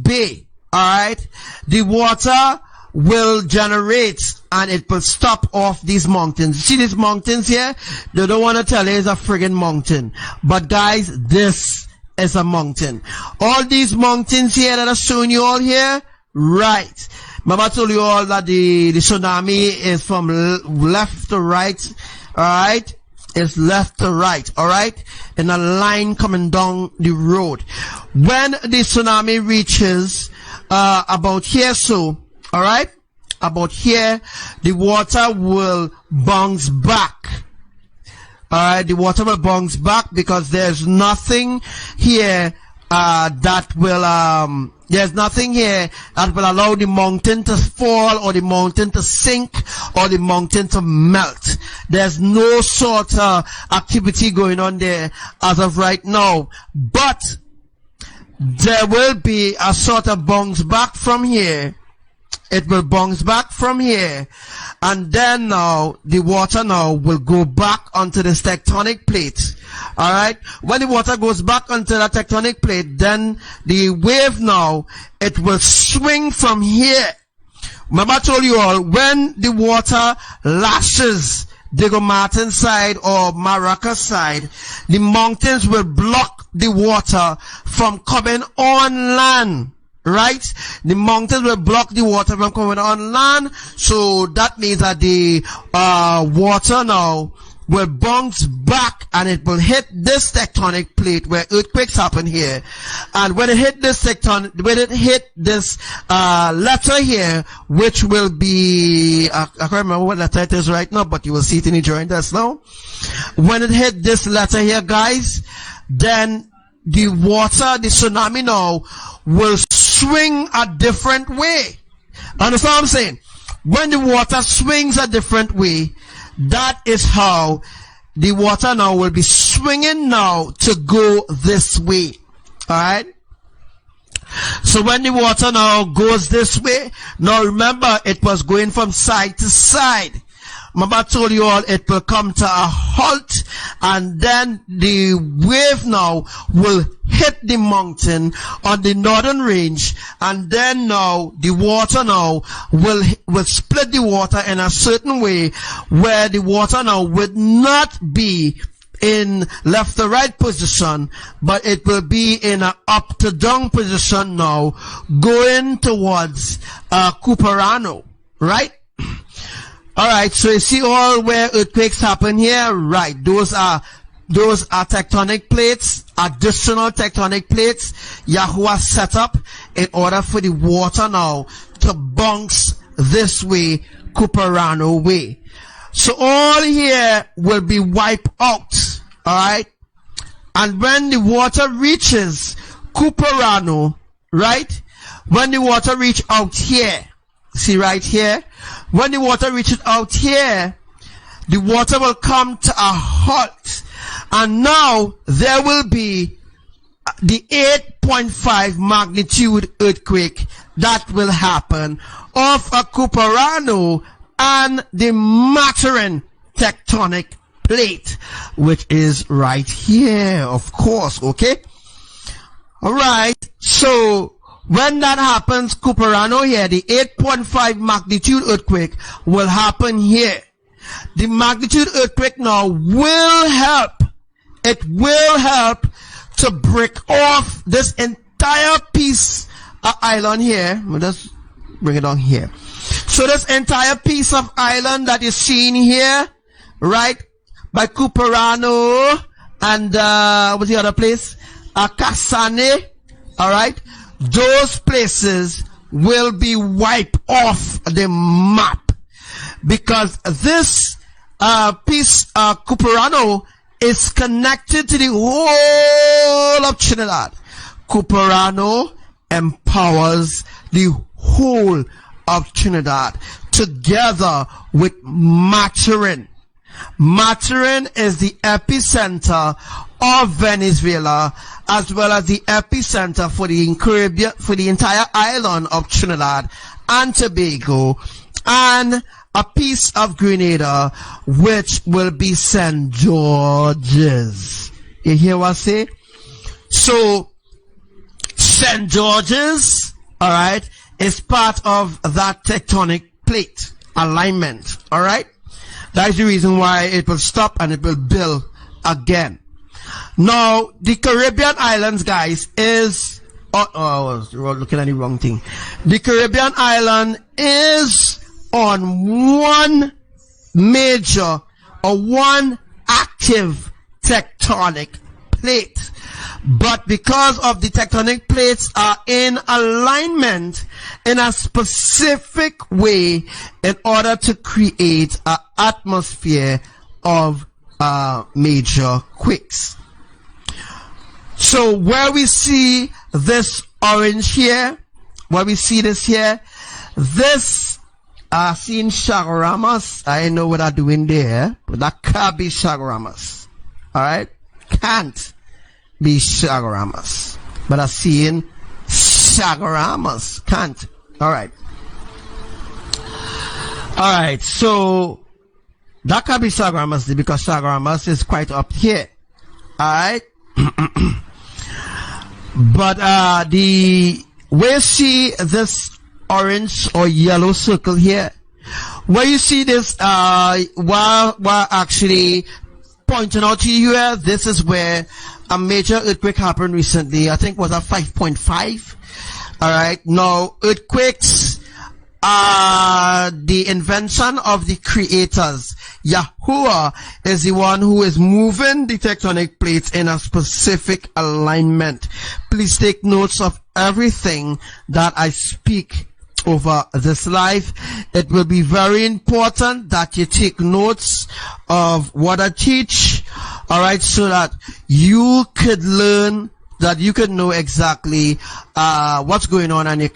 Bay. Alright? The water will generate and it will stop off these mountains. See these mountains here? They don't want to tell you it's a friggin' mountain. But guys, this is a mountain. All these mountains here that I'm showing you all here, right. Remember I told you all that the tsunami is from left to right, alright? It's left to right, alright? In a line coming down the road. When the tsunami reaches about here, so, alright? About here, the water will bounce back. Alright, the water will bounce back because there's nothing here that will there's nothing here that will allow the mountain to fall or the mountain to sink or the mountain to melt. There's no sort of activity going on there as of right now. But there will be a sort of bounce back from here. it will bounce back from here, and then now the water now will go back onto this tectonic plate. All right, when the water goes back onto the tectonic plate, then the wave now, it will swing from here. Remember I told you all, when the water lashes Diego Martin side or Maraca side, the mountains will block the water from coming on land. Right? The mountains will block the water from coming on land. So that means that the water now will bounce back and it will hit this tectonic plate where earthquakes happen here. And when it hit this letter here, which will be, I can't remember what letter it is right now, but you will see it in the drawing just now. When it hit this letter here, guys, then the water, the tsunami now, will swing a different way. Understand what I'm saying? When the water swings a different way, that is how the water now will be swinging now to go this way. Alright? So when the water now goes this way, now remember it was going from side to side. Remember I told you all it will come to a halt, and then the wave now will hit the mountain on the northern range, and then now the water now will split the water in a certain way where the water now would not be in left to right position, but it will be in a up to down position now, going towards Cuperano, right? Alright, so you see all where earthquakes happen here? Right, those are tectonic plates, additional tectonic plates Yahuwah set up in order for the water now to bounce this way, Cuperano way. So all here will be wiped out, alright? And when the water reaches Cuperano, right? When the water reach out here, see right here? When the water reaches out here, the water will come to a halt. And now there will be the 8.5 magnitude earthquake that will happen off a Cuperano and the Maturin tectonic plate, which is right here, of course, okay? Alright, so when that happens, Cuperano here, the 8.5 magnitude earthquake will happen here. The magnitude earthquake now will help. It will help to break off this entire piece of island here. We'll just bring it on here. So this entire piece of island that is seen here, right, by Cuperano and, what's the other place? Casane, alright? Those places will be wiped off the map because this piece, Cuperano, is connected to the whole of Trinidad. Cuperano empowers the whole of Trinidad together with Maturin. Maturin is the epicenter of Venezuela, as well as the epicenter for the Caribbean, for the entire island of Trinidad and Tobago, and a piece of Grenada, which will be St. George's. You hear what I say? So, St. George's, alright, is part of that tectonic plate alignment, alright? That is the reason why it will stop and it will build again. Now, the Caribbean islands, guys, is, I was looking at the wrong thing. The Caribbean island is on one major or one active tectonic plate. But because of the tectonic plates are in alignment in a specific way in order to create an atmosphere of major quakes. So where we see this orange here, where we see this here, this seeing Chaguaramas, I know what I'm doing there, but that can't be Chaguaramas. Alright? Can't be Chaguaramas. But I'm seeing Chaguaramas. Can't. Alright. Alright, so that can be Sagramas because Sagramas is quite up here. Alright? But the where you see this orange or yellow circle here, where you see this while actually pointing out to you here, this is where a major earthquake happened recently. I think it was a 5.5. Alright, now earthquakes are the invention of the creators. Yahuwah is the one who is moving the tectonic plates in a specific alignment. Please take notes of everything that I speak over this live. It will be very important that you take notes of what I teach, alright, so that you could learn, that you could know exactly what's going on, and you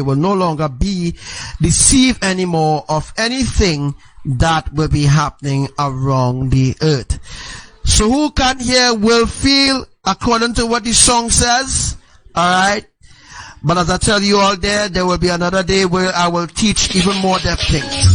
will no longer be deceived anymore of anything that will be happening around the earth. So who can hear will feel according to what the song says, alright? But as I tell you all there will be another day where I will teach even more depth things.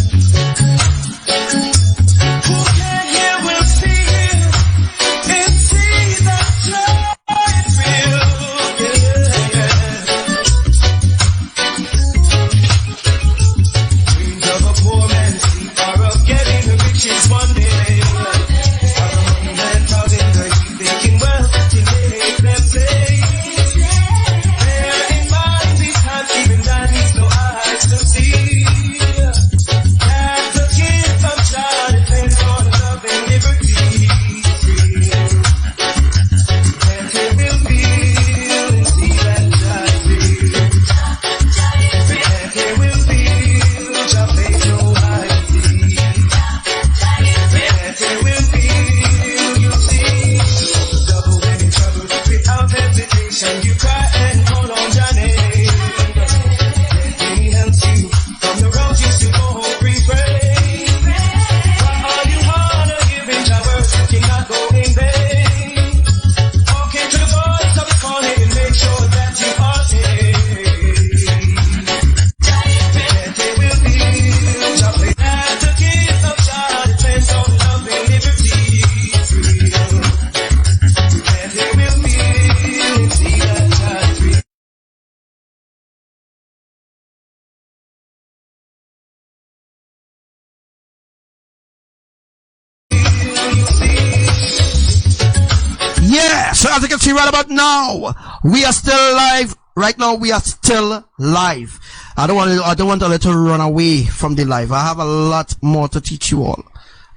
So as you can see right about now, we are still live. Right now we are still live. I don't want to let you run away from the live. I have a lot more to teach you all.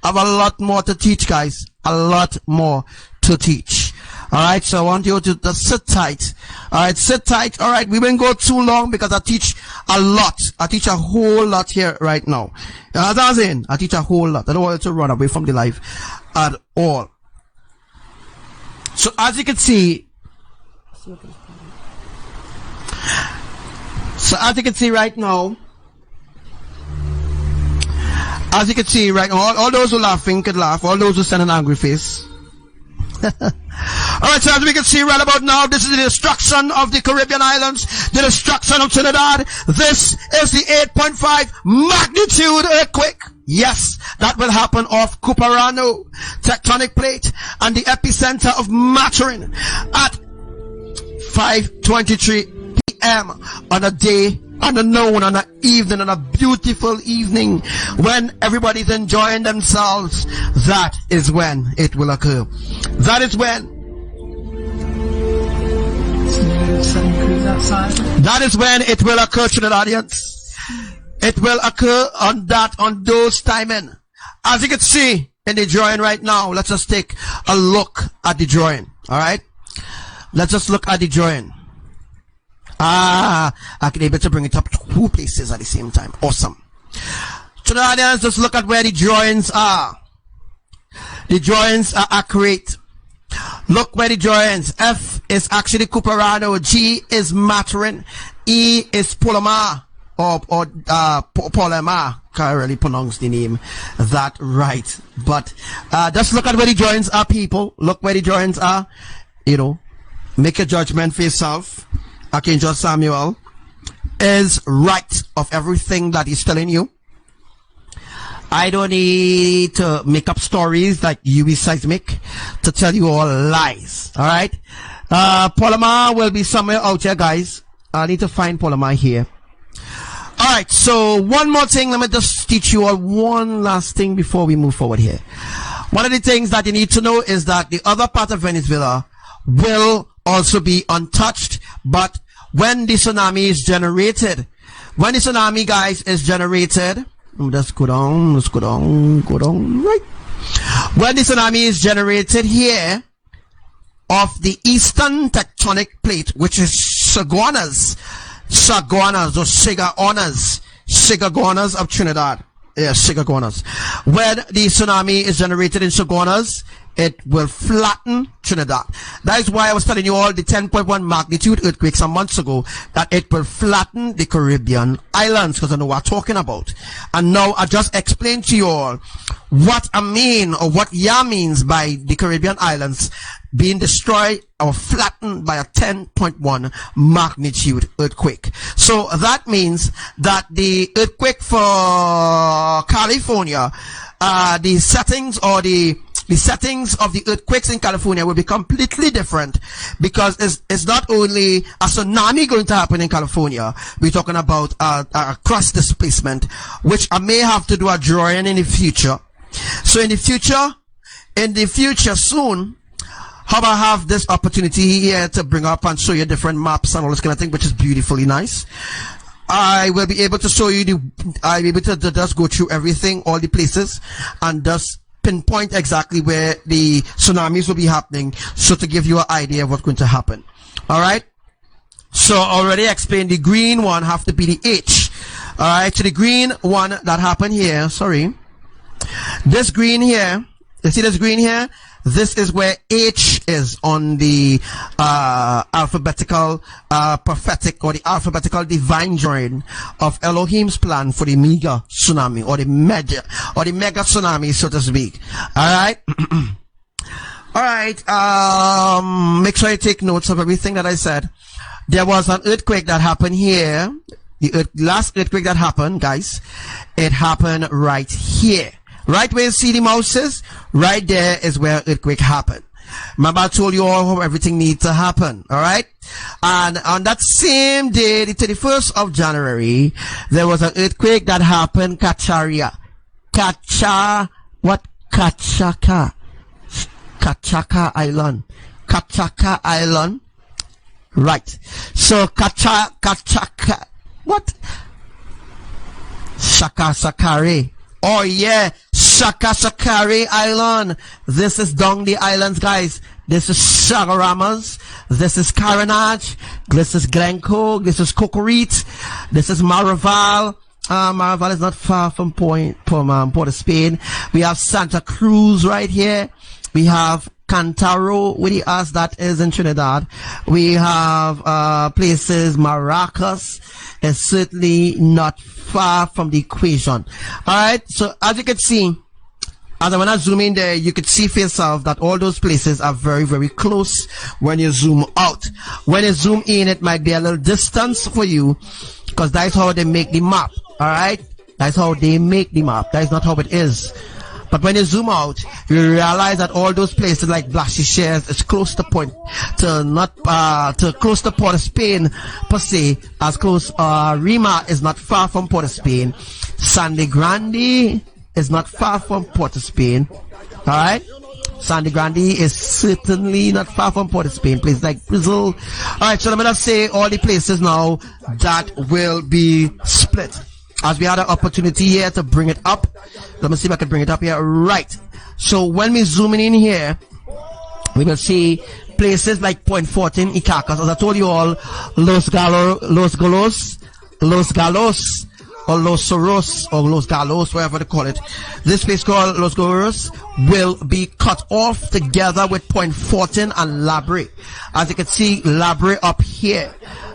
I have a lot more to teach, guys. A lot more to teach. Alright, so I want you to sit tight. Alright, sit tight. Alright, we won't go too long because I teach a lot. I teach a whole lot here right now. You know what I'm saying? I teach a whole lot. I don't want you to run away from the live at all. So as you can see, right now, all those who laughing could laugh, all those who send an angry face. Alright, so as we can see right about now, this is the destruction of the Caribbean islands, the destruction of Trinidad. This is the 8.5 magnitude earthquake. Yes, that will happen off Cuperano tectonic plate and the epicenter of Maturin at 5:23 p.m. on a day, on a noon, on an evening, on a beautiful evening when everybody's enjoying themselves. That is when it will occur. That is when. That is when it will occur to the audience. It will occur on those timing. As you can see in the drawing right now, let's just take a look at the drawing. Alright? Let's just look at the drawing. I can able to bring it up two places at the same time. Awesome. To the audience, just look at where the drawings are. The drawings are accurate. Look where the drawings. F is actually Cuperano. G is Maturin. E is Polomar. Or Polema. Can't really pronounce the name that right. But just look at where the drawings are, people. Look where the drawings are. You know, make a judgment for yourself. Archangel Samuel is right of everything that he's telling you. I don't need to make up stories like UV Seismic to tell you all lies. All right. Polymer will be somewhere out here, guys. I need to find Polymer here. All right. So one more thing. Let me just teach you all one last thing before we move forward here. One of the things that you need to know is that the other part of Venezuela will also be untouched. But when the tsunami is generated, guys, is generated, let's go down, right. When the tsunami is generated here of the eastern tectonic plate, which is Chaguanas or Chicagonas of Trinidad. Yes, Chicagonas. When the tsunami is generated in Chaguanas, it will flatten Trinidad. That is why I was telling you all the 10.1 magnitude earthquake some months ago, that it will flatten the Caribbean islands, because I know what I'm talking about. And now I just explained to you all what I mean, or what Ya means by the Caribbean islands being destroyed or flattened by a 10.1 magnitude earthquake. So that means that the earthquake for California, the settings of the earthquakes in California will be completely different, because it's not only a tsunami going to happen in California, we're talking about a crust displacement, which I may have to do a drawing in the future. So in the future soon, how about I have this opportunity here to bring up and show you different maps and all this kind of thing, which is beautifully nice. I will be able to show you I'll be able to just go through everything, all the places, and just pinpoint exactly where the tsunamis will be happening, so to give you an idea of what's going to happen. All right. So already explained, the green one have to be the H. All right. So the green one that happened here, sorry, this green here, you see this green here? This is where H is on the alphabetical prophetic, or the alphabetical divine drawing of Elohim's plan for the mega tsunami, or the mega tsunami, so to speak. All right. All right. Make sure you take notes of everything that I said. There was an earthquake that happened here. The last earthquake that happened, guys, it happened right here. Right where you see the mouses, right there is where earthquake happened. Remember, I told you all how everything needs to happen. All right. And on that same day, the 31st of January, there was an earthquake that happened. Kachaka Island. Kachaka Island. Right. So Kachaka. What? Sakare. Oh yeah, Sakare Island. This is Dongdi Islands, guys. This is Chagaramas. This is Carenage. This is Glencoe. This is Cocorite. This is Maraval. Maraval is not far from Port of Spain. We have Santa Cruz right here. We have Cantaro with the us that is in Trinidad. We have places, Maracas is certainly not far from the equation. Alright, so as you can see, as I when I zoom in there, you can see for yourself that all those places are very, very close when you zoom out. When you zoom in, it might be a little distance for you, because that's how they make the map. Alright, that's how they make the map. That is not how it is. But when you zoom out, you realize that all those places like Blashy Shares is close to Port of Spain per se, as close. Rima is not far from Port of Spain. Sandy Grande is not far from Port of Spain. All right, Sandy Grande is certainly not far from Port of Spain. Places like Brazil. All right, so I'm gonna say all the places now that will be split. As we had an opportunity here to bring it up. Let me see if I can bring it up here. Right. So when we zooming in here, we will see places like Point 14, Icacos. As I told you all, Los Galos, or Los Soros, or Los Galos, whatever they call it. This place called Los Galos will be cut off together with Point 14 and Labre. As you can see, Labre up here.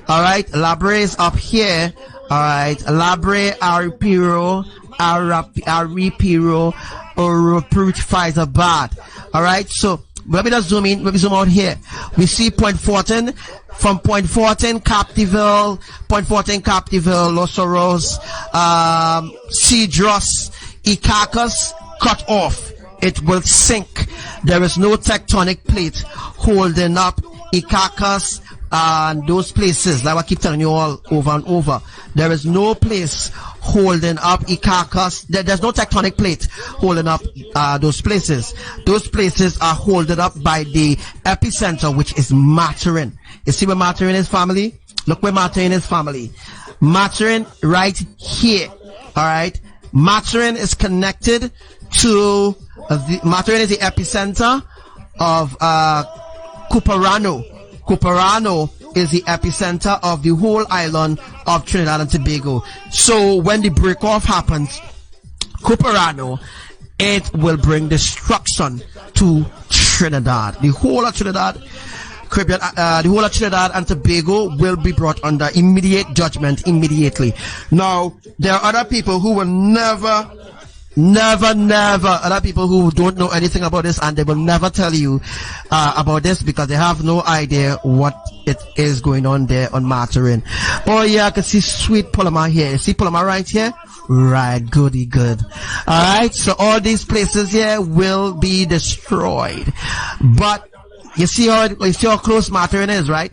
Alright, Labre is up here. Alright, Labre, Aripiro, Faizabad. Alright, so let me just zoom in, let me zoom out here. We see Point 14. From Point 14, Capdeville, Los Soros, Cedros, Iquitos cut off, it will sink. There is no tectonic plate holding up Iquitos and those places. Like I keep telling you all over and over. There is no place holding up Iquitos. There's no tectonic plate holding up those places. Those places are holding up by the epicenter, which is Maturin. You see where Maturin is, family? Look where Maturin is, family. Maturin right here. Alright? Maturin is connected to Maturin is the epicenter of Cuparano. Cuparano is the epicenter of the whole island of Trinidad and Tobago. So when the break off happens, Cuparano, it will bring destruction to Trinidad. The whole of Trinidad, Caribbean, the whole of Trinidad and Tobago will be brought under immediate judgment immediately. Now, there are other people who will never, other people who don't know anything about this, and they will never tell you about this because they have no idea what it is going on there on Maturin. Oh yeah, I can see Sweet Paloma here. See Paloma right here? Right, goody good. Alright, so all these places here will be destroyed. But you see how close Maturin is, right?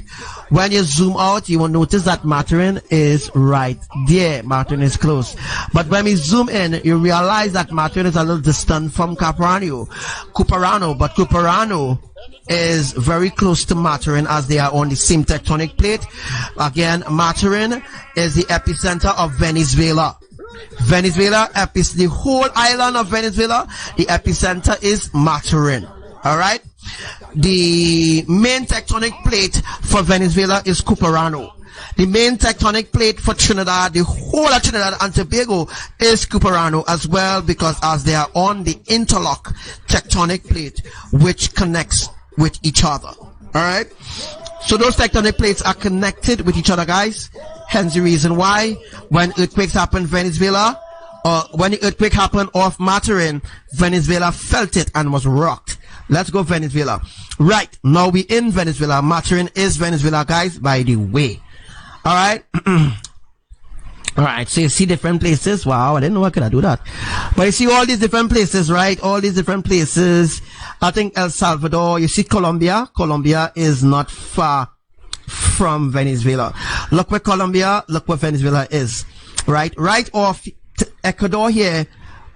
When you zoom out, you will notice that Maturin is right there. Maturin is close. But when we zoom in, you realize that Maturin is a little distant from Cuparano. But Cuparano is very close to Maturin as they are on the same tectonic plate. Again, Maturin is the epicenter of Venezuela. The whole island of Venezuela, the epicenter is Maturin. Alright? The main tectonic plate for Venezuela is Cuparano. The main tectonic plate for Trinidad, the whole of Trinidad and Tobago, is Cuparano as well, because as they are on the interlock tectonic plate which connects with each other. Alright? So those tectonic plates are connected with each other, guys. Hence the reason why when earthquakes happen in Venezuela, or when the earthquake happened off Maturin, Venezuela felt it and was rocked. Let's go Venezuela. Right, now we in Venezuela. Maturin is Venezuela, guys, by the way. Alright. Alright, so you see different places. Wow, I didn't know I could do that. But you see all these different places, right? All these different places. I think El Salvador, you see Colombia. Colombia is not far from Venezuela. Look where Colombia, look where Venezuela is. Right? Right off Ecuador here.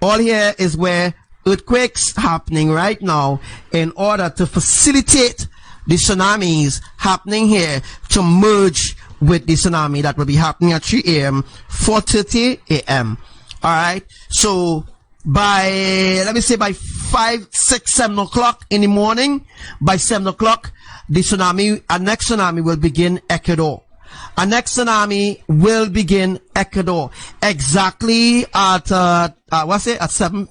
All here is where earthquakes happening right now in order to facilitate the tsunamis happening here to merge with the tsunami that will be happening at 3 a.m. 4:30 a.m. Alright, so by, let me say by 5, 6, 7 o'clock in the morning, by 7 o'clock, the tsunami, our next tsunami will begin Ecuador. Our next tsunami will begin Ecuador exactly at, at 7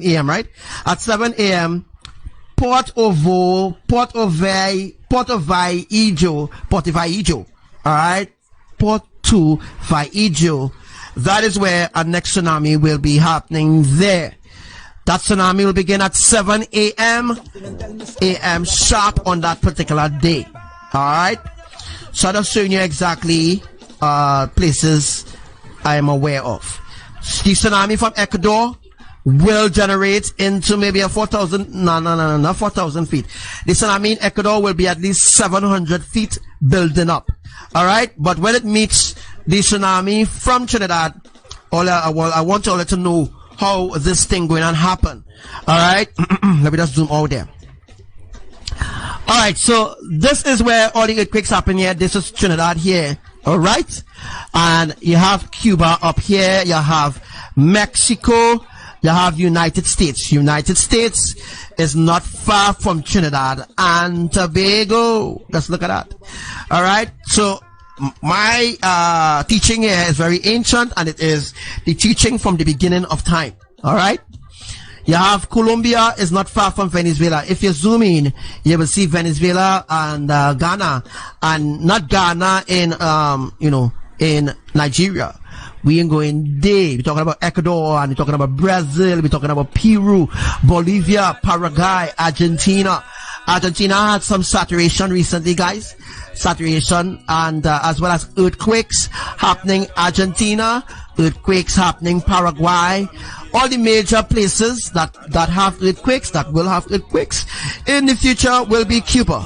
a.m., right? At 7 a.m., Port Viejo, alright? Port Viejo. That is where our next tsunami will be happening there. That tsunami will begin at 7 a.m. sharp on that particular day. Alright? So I'm showing you exactly places I am aware of. The tsunami from Ecuador will generate into maybe a 4,000, not 4,000 feet. The tsunami in Ecuador will be at least 700 feet building up. Alright? But when it meets the tsunami from Trinidad, I want you all to know how this thing going to happen. Alright? Let me just zoom out there. Alright, so this is where all the earthquakes happen here. This is Trinidad here. Alright? And you have Cuba up here. You have Mexico. You have United States. United States is not far from Trinidad and Tobago. Let's look at that. Alright, so my teaching here is very ancient, and it is the teaching from the beginning of time. Alright, you have Colombia is not far from Venezuela. If you zoom in, you will see Venezuela and Ghana, and not Ghana in in Nigeria. We ain't going there. We're talking about Ecuador, and we're talking about Brazil, we're talking about Peru, Bolivia, Paraguay, Argentina. Argentina had some saturation recently, guys. Saturation, and as well as earthquakes happening Argentina, earthquakes happening Paraguay. all the major places that have earthquakes, that will have earthquakes in the future, will be Cuba,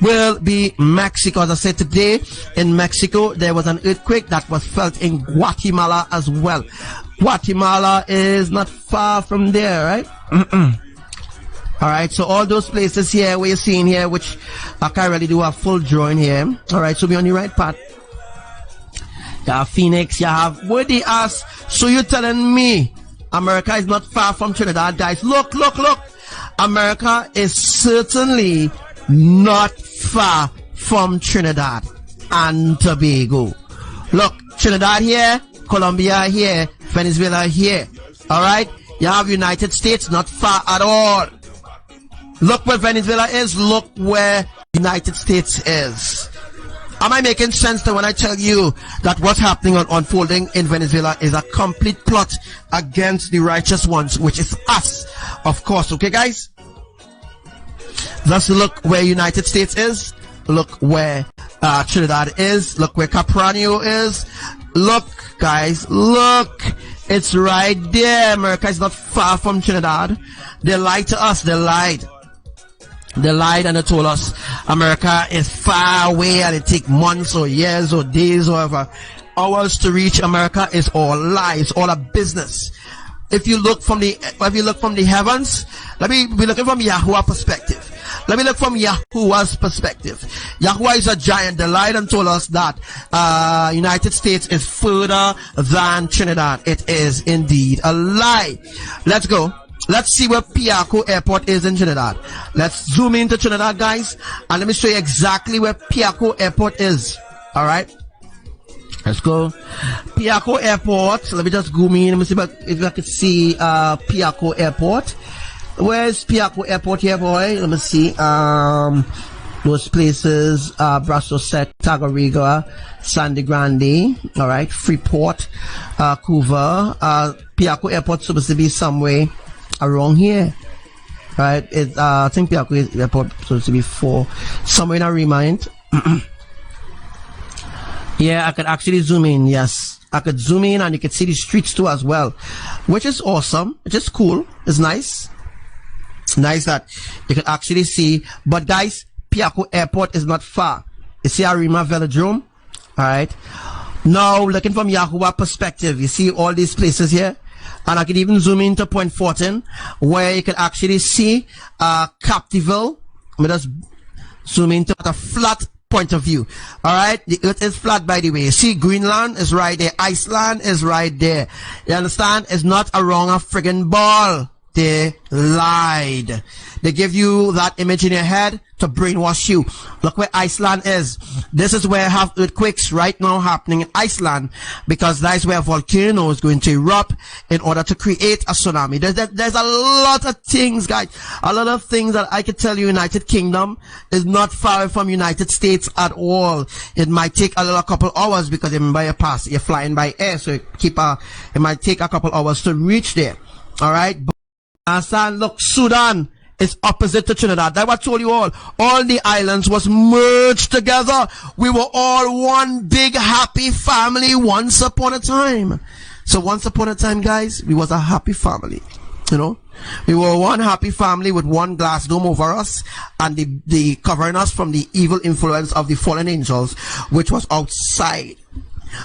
will be Mexico. As I said today, in Mexico there was an earthquake that was felt in Guatemala as well. Guatemala is not far from there, right? All right, so all those places here where you're seeing here, which I can't really do a full drawing here. All right, so we're on the right path. You have Phoenix, you have where they ask. So you're telling me America is not far from Trinidad, guys? Look. America is certainly not far from Trinidad and Tobago. Look, Trinidad here, Colombia here, Venezuela here. All right, you have United States, not far at all. Look where Venezuela is. Look where United States is. Am I making sense to when I tell you that what's happening on unfolding in Venezuela is a complete plot against the righteous ones, which is us, of course. Okay, guys? Just look where United States is. Look where Trinidad is. Look where Capranio is. Look, guys. Look. It's right there. America is not far from Trinidad. They lied to us. They lied. They lied and they told us America is far away and it take months or years or days or whatever hours to reach. America is all lies, all a business. If you look from the heavens, let me be looking from Yahuwah perspective. Let me look from Yahuwah's perspective. Yahuwah is a giant. They lied and told us that United States is further than Trinidad. It is indeed a lie. Let's go. Let's see where Piarco Airport is in Trinidad. Let's zoom into Trinidad, guys, and let me show you exactly where Piarco Airport is. All right, let's go. Piarco Airport. Let me just zoom in. Let me see if I can see Piarco Airport. Where's Piarco Airport here, boy? Let me see. Those places: Brasso Sec, Tagariga, Sandy Grande. All right, Freeport, Couva. Piarco Airport supposed to be somewhere around here, right? I think Piarco Airport supposed to be somewhere in a remind. Yeah, I could actually zoom in. Yes, I could zoom in and you could see the streets too as well, which is awesome. Which is cool. It's nice. Nice that you can actually see. But guys, Piarco Airport is not far. You see Arima Velodrome? All right. Now looking from Yahuwah perspective, you see all these places here. And I can even zoom into Point Fortin, where you can actually see Captiville. Let me just zoom into a flat point of view. Alright, the earth is flat, by the way. You see Greenland is right there, Iceland is right there. You understand? It's not around a friggin' ball. They lied. They give you that image in your head to brainwash you. Look where Iceland is. This is where I have earthquakes right now happening in Iceland, because that's where a volcano is going to erupt in order to create a tsunami. There's a lot of things, guys. A lot of things that I could tell you. United Kingdom is not far from United States at all. It might take a couple hours because you're flying by air, so it might take a couple hours to reach there. All right. And look, Sudan is opposite to Trinidad. That's what I told you all. All the islands was merged together. We were all one big happy family once upon a time. So once upon a time, guys, we was a happy family. You know, we were one happy family with one glass dome over us and the covering us from the evil influence of the fallen angels, which was outside.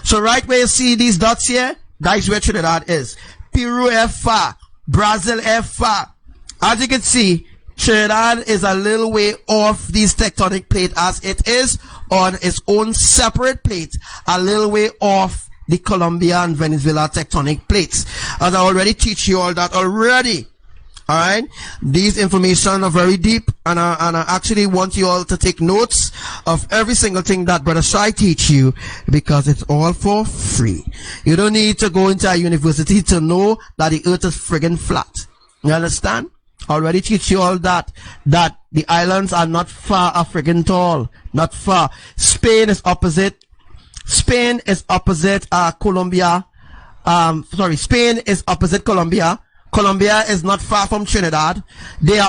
So right where you see these dots here, that's where Trinidad is. Peru is far. Brazil is far. As you can see, Trinidad is a little way off these tectonic plate, as it is on its own separate plate, a little way off the Colombia and Venezuela tectonic plates. As I already teach you all that already. Alright, these information are very deep, and I actually want you all to take notes of every single thing that Brother Shai teach you, because it's all for free. You don't need to go into a university to know that the earth is friggin' flat. You understand? I already teach you all that the islands are not far a friggin' tall. Not far. Spain is opposite Colombia. Spain is opposite Colombia. Colombia is not far from Trinidad. The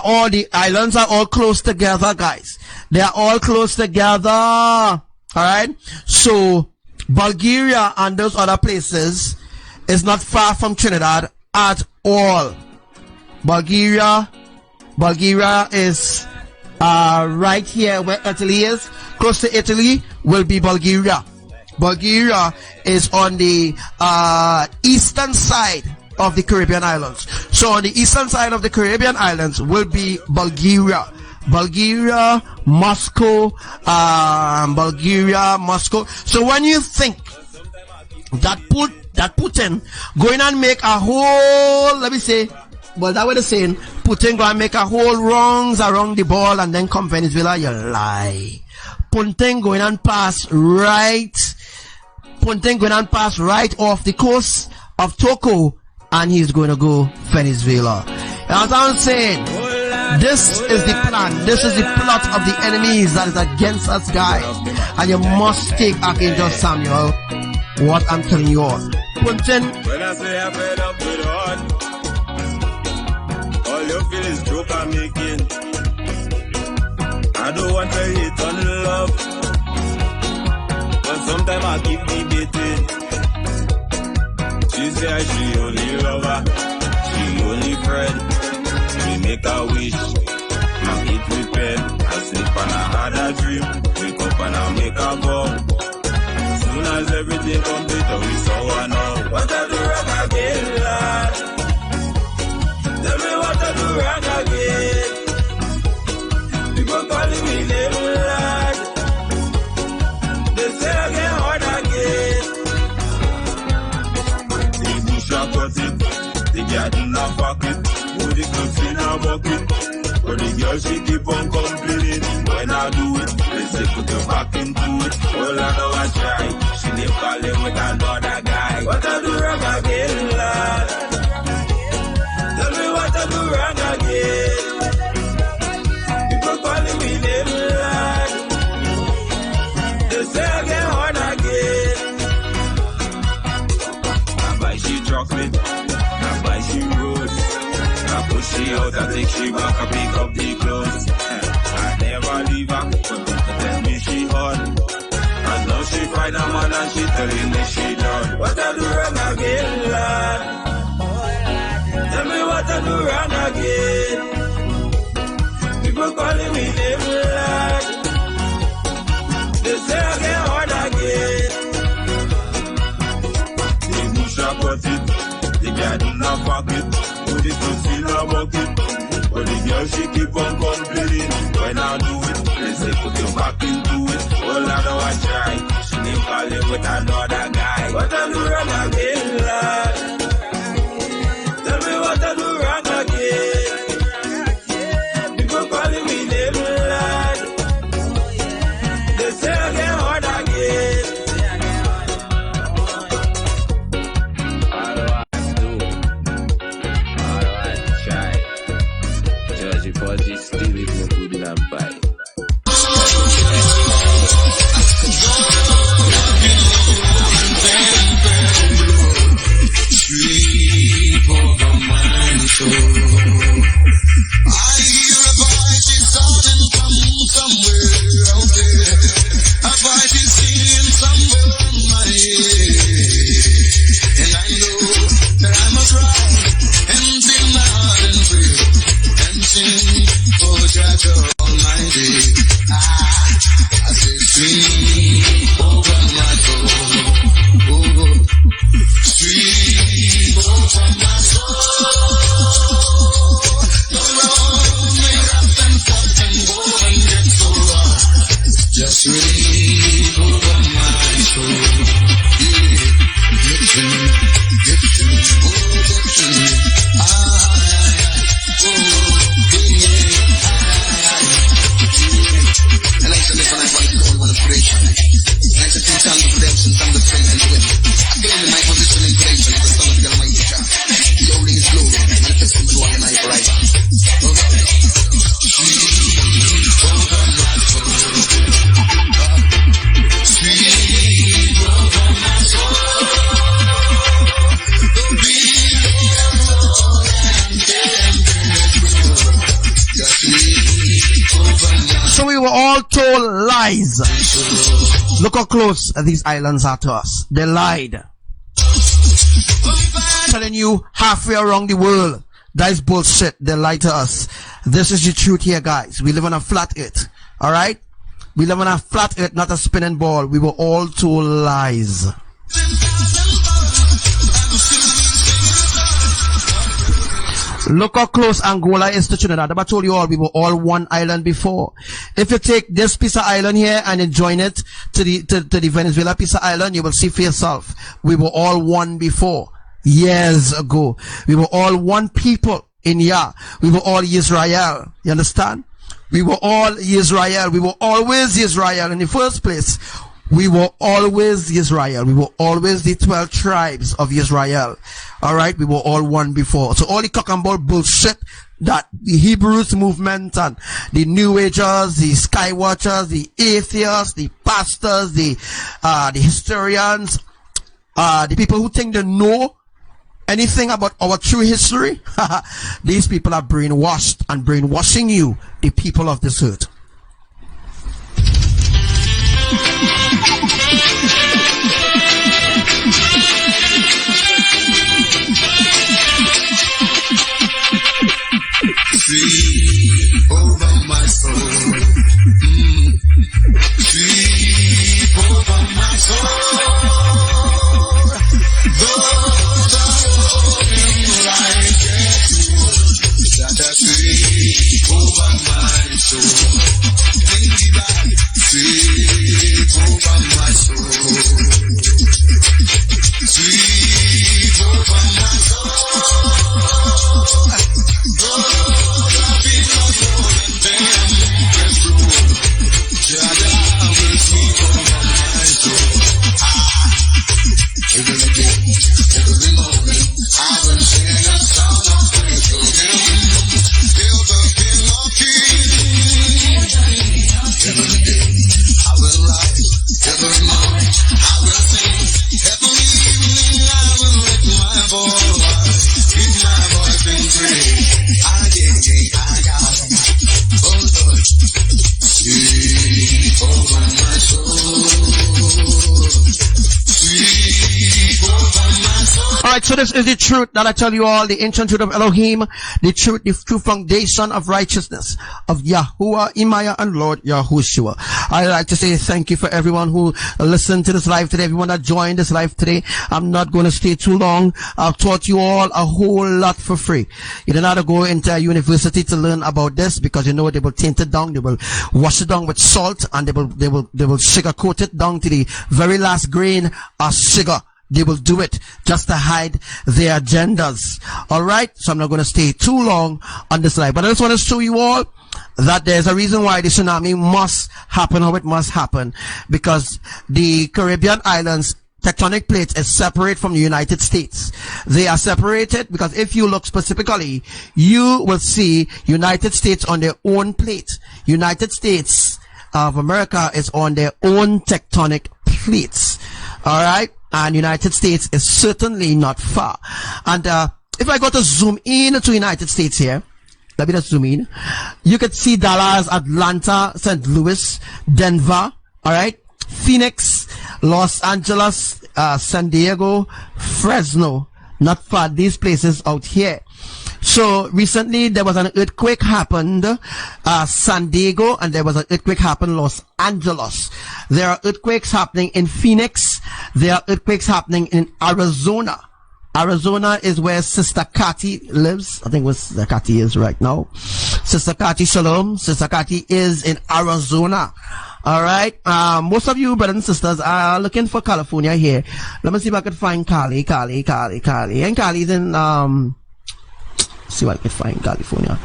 islands are all close together, guys. They are all close together. Alright? So, Bulgaria and those other places is not far from Trinidad at all. Bulgaria is right here where Italy is. Close to Italy will be Bulgaria. Bulgaria is on the eastern side of the Caribbean islands. So on the eastern side of the Caribbean islands will be Bulgaria. Bulgaria, Moscow. So when you think that Putin going and make a whole, let me say, well, that way they're saying Putin going to make a whole rounds around the ball and then come Venezuela, you lie. Putin going and pass right off the coast of Toco, and he's going to go Venezuela. As I'm saying, this is the plan, this is the plot of the enemies that is against us, guys. And you must take Archangel Samuel what I'm telling you all. Putin, When I say I'm fed up with heart, all you feel is joke I'm making. I don't want to hate on love, but sometimes I keep debating. She say she only lover, she only friend. We make a wish, I eat with pen. I sleep and I had a dream, wake up and I make a vow. Soon as everything complete, we saw one now. What I do wrong again, lad? Tell me what I do wrong again. People calling me name, lad. They say I get hard again. The bush a cut it, the garden a fuck it, put the clothes in a bucket. But the girl she keep on complaining. When I do it, they say put her back into it. All I know I try, she live calling with another guy. What I do wrong again, lad? Tell me what I do wrong again. People calling me name, lad. They say I get hard again. I buy she chocolate, I buy she rose. I push she out, I take she back, I pick up the clothes. I never leave her, but tell me she hard. And now she find a man and she telling me she done. What I do wrong again, lad? Tell me what I do wrong again. People calling me name, lad. They say I get hard again. The bush a cut it, the garden a fuck it, put the clothes in a bucket. But the girl she keep on complaining. When I do it, they say put your back into it. All I know I try, she live calling with another guy. What I do wrong again, lad? Tell me what I do wrong again. People calling me name, lad. They say I get hard again. How do I do? How do I try? Judge it for this still if you put it and buy. Sweep over my soul. I hear a voice is sounding from somewhere out there. A voice is singing somewhere in my head. And I know that I must rise and sing loud and free and sing for Jah Almighty. I say sweep over my soul. Oh, sweep over my soul. The road may rough and tough and go and get so rough. Just sweep over my soul. Yeah, get to me, get to me, oh, get to me. And I said, listen, I want to go on a creation. And I said, two times of redemption, some the friend and the win. I claim in my position in creation, the son of the Almighty Jah. Glory is glory, manifesting joy in my horizon. so we were all told lies. Look how close these islands are to us. They lied. telling you halfway around the world. That is bullshit. They lie to us. This is the truth here, guys. We live on a flat earth. Alright? We live on a flat earth, not a spinning ball. We were all told lies. Look how close Angola is to Trinidad. I told you all, we were all one island before. If you take this piece of island here and then join it to the Venezuela piece of island, you will see for yourself. We were all one before. Years ago. We were all one people in Yah. We were all Israel. You understand? We were all Israel. We were always Israel in the first place. We were always Israel. We were always the 12 tribes of Israel. Alright? We were all one before. So all the cock and ball bullshit that the Hebrews movement and the New Agers, the Skywatchers, the atheists, the pastors, the historians, the people who think they know anything about our true history, these people are brainwashed and brainwashing you, the people of this earth. Sleep over my soul. Sleep over my soul. Though the light gets cold, that sleep over my soul. Sleep over my soul. Sleep over my soul. Alright, so this is the truth that I tell you all, the ancient truth of Elohim, the true foundation of righteousness of Yahuwah, Imaya, and Lord Yahushua. I'd like to say thank you for everyone who listened to this live today, everyone that joined this live today. I'm not going to stay too long. I've taught you all a whole lot for free. You don't have to go into a university to learn about this, because you know they will taint it down, they will wash it down with salt, and they will sugarcoat it down to the very last grain of sugar. They will do it just to hide their agendas. Alright? So I'm not going to stay too long on this live. But I just want to show you all that there's a reason why the tsunami must happen how it must happen. Because the Caribbean islands tectonic plates is separate from the United States. They are separated because if you look specifically, you will see United States on their own plate. United States of America is on their own tectonic plates. Alright? And United States is certainly not far. And if I go to zoom in to United States here, let me just zoom in. You could see Dallas, Atlanta, St. Louis, Denver, alright, Phoenix, Los Angeles, San Diego, Fresno. Not far, these places out here. So recently there was an earthquake happened San Diego, and there was an earthquake happened Los Angeles. There are earthquakes happening in Phoenix. There are earthquakes happening in Arizona. Arizona is where Sister Kati lives. I think where Sister Kati is right now. Sister Kati Shalom. Sister Kati is in Arizona. Alright. Most of you brothers and sisters are looking for California here. Let me see if I can find Cali. And Cali's in see what I can find California.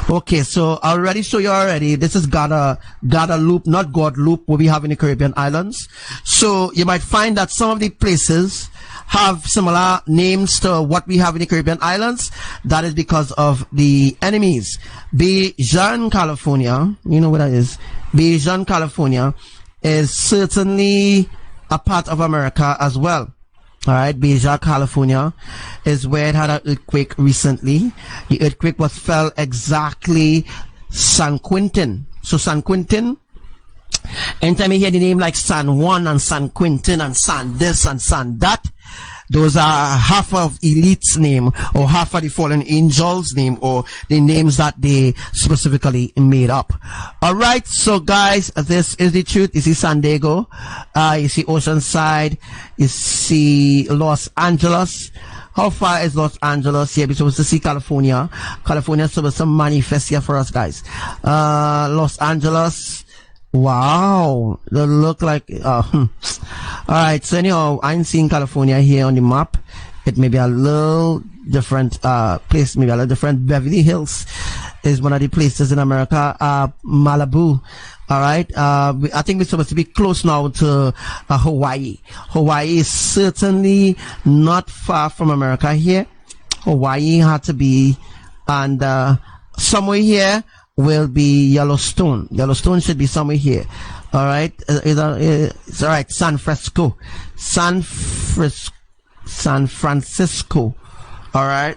Okay, so I already show you already. This is Guadalupe, not Guadalupe, where we have in the Caribbean islands. So you might find that some of the places have similar names to what we have in the Caribbean islands. That is because of the enemies. Bajan, California, you know what that is. Bajan, California is certainly a part of America as well. Alright, Baja, California is where it had an earthquake recently. The earthquake fell exactly San Quentin. So San Quentin, anytime you hear the name like San Juan and San Quentin and San this and San that, those are half of Elite's name, or half of the fallen angels' name, or the names that they specifically made up. Alright, so guys, this is the truth. You see San Diego, you see Oceanside, you see Los Angeles. How far is Los Angeles? Yeah, we're supposed to see California. California is supposed to manifest here for us, guys. Los Angeles. Wow, they look like alright, so anyhow, I'm seeing California here on the map. It may be a little different place, maybe a little different. Beverly Hills is one of the places in America. Malibu, alright. I think we're supposed to be close now to Hawaii. Hawaii is certainly not far from America here. Hawaii had to be, and somewhere here will be Yellowstone. Yellowstone should be somewhere here. All right. It's all right. San Francisco. All right.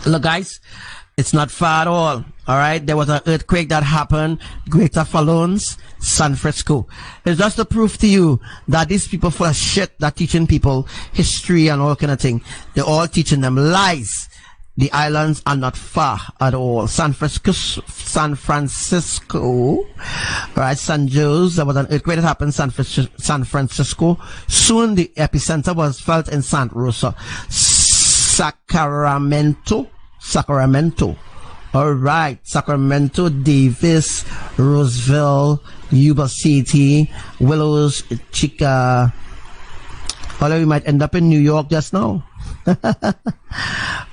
Look, guys, it's not far at all. All right. There was an earthquake that happened. Greater Falloons, San Francisco. It's just a proof to you that these people full of shit that teaching people history and all kind of thing. They're all teaching them lies. The islands are not far at all. San Francisco, right? San Jose, there was an earthquake that happened in San Francisco. Soon the epicenter was felt in Santa Rosa. Sacramento. All right. Sacramento, Davis, Roseville, Yuba City, Willows, Chica. Although we might end up in New York just now.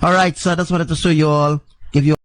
All right, so I just wanted to show you all, give you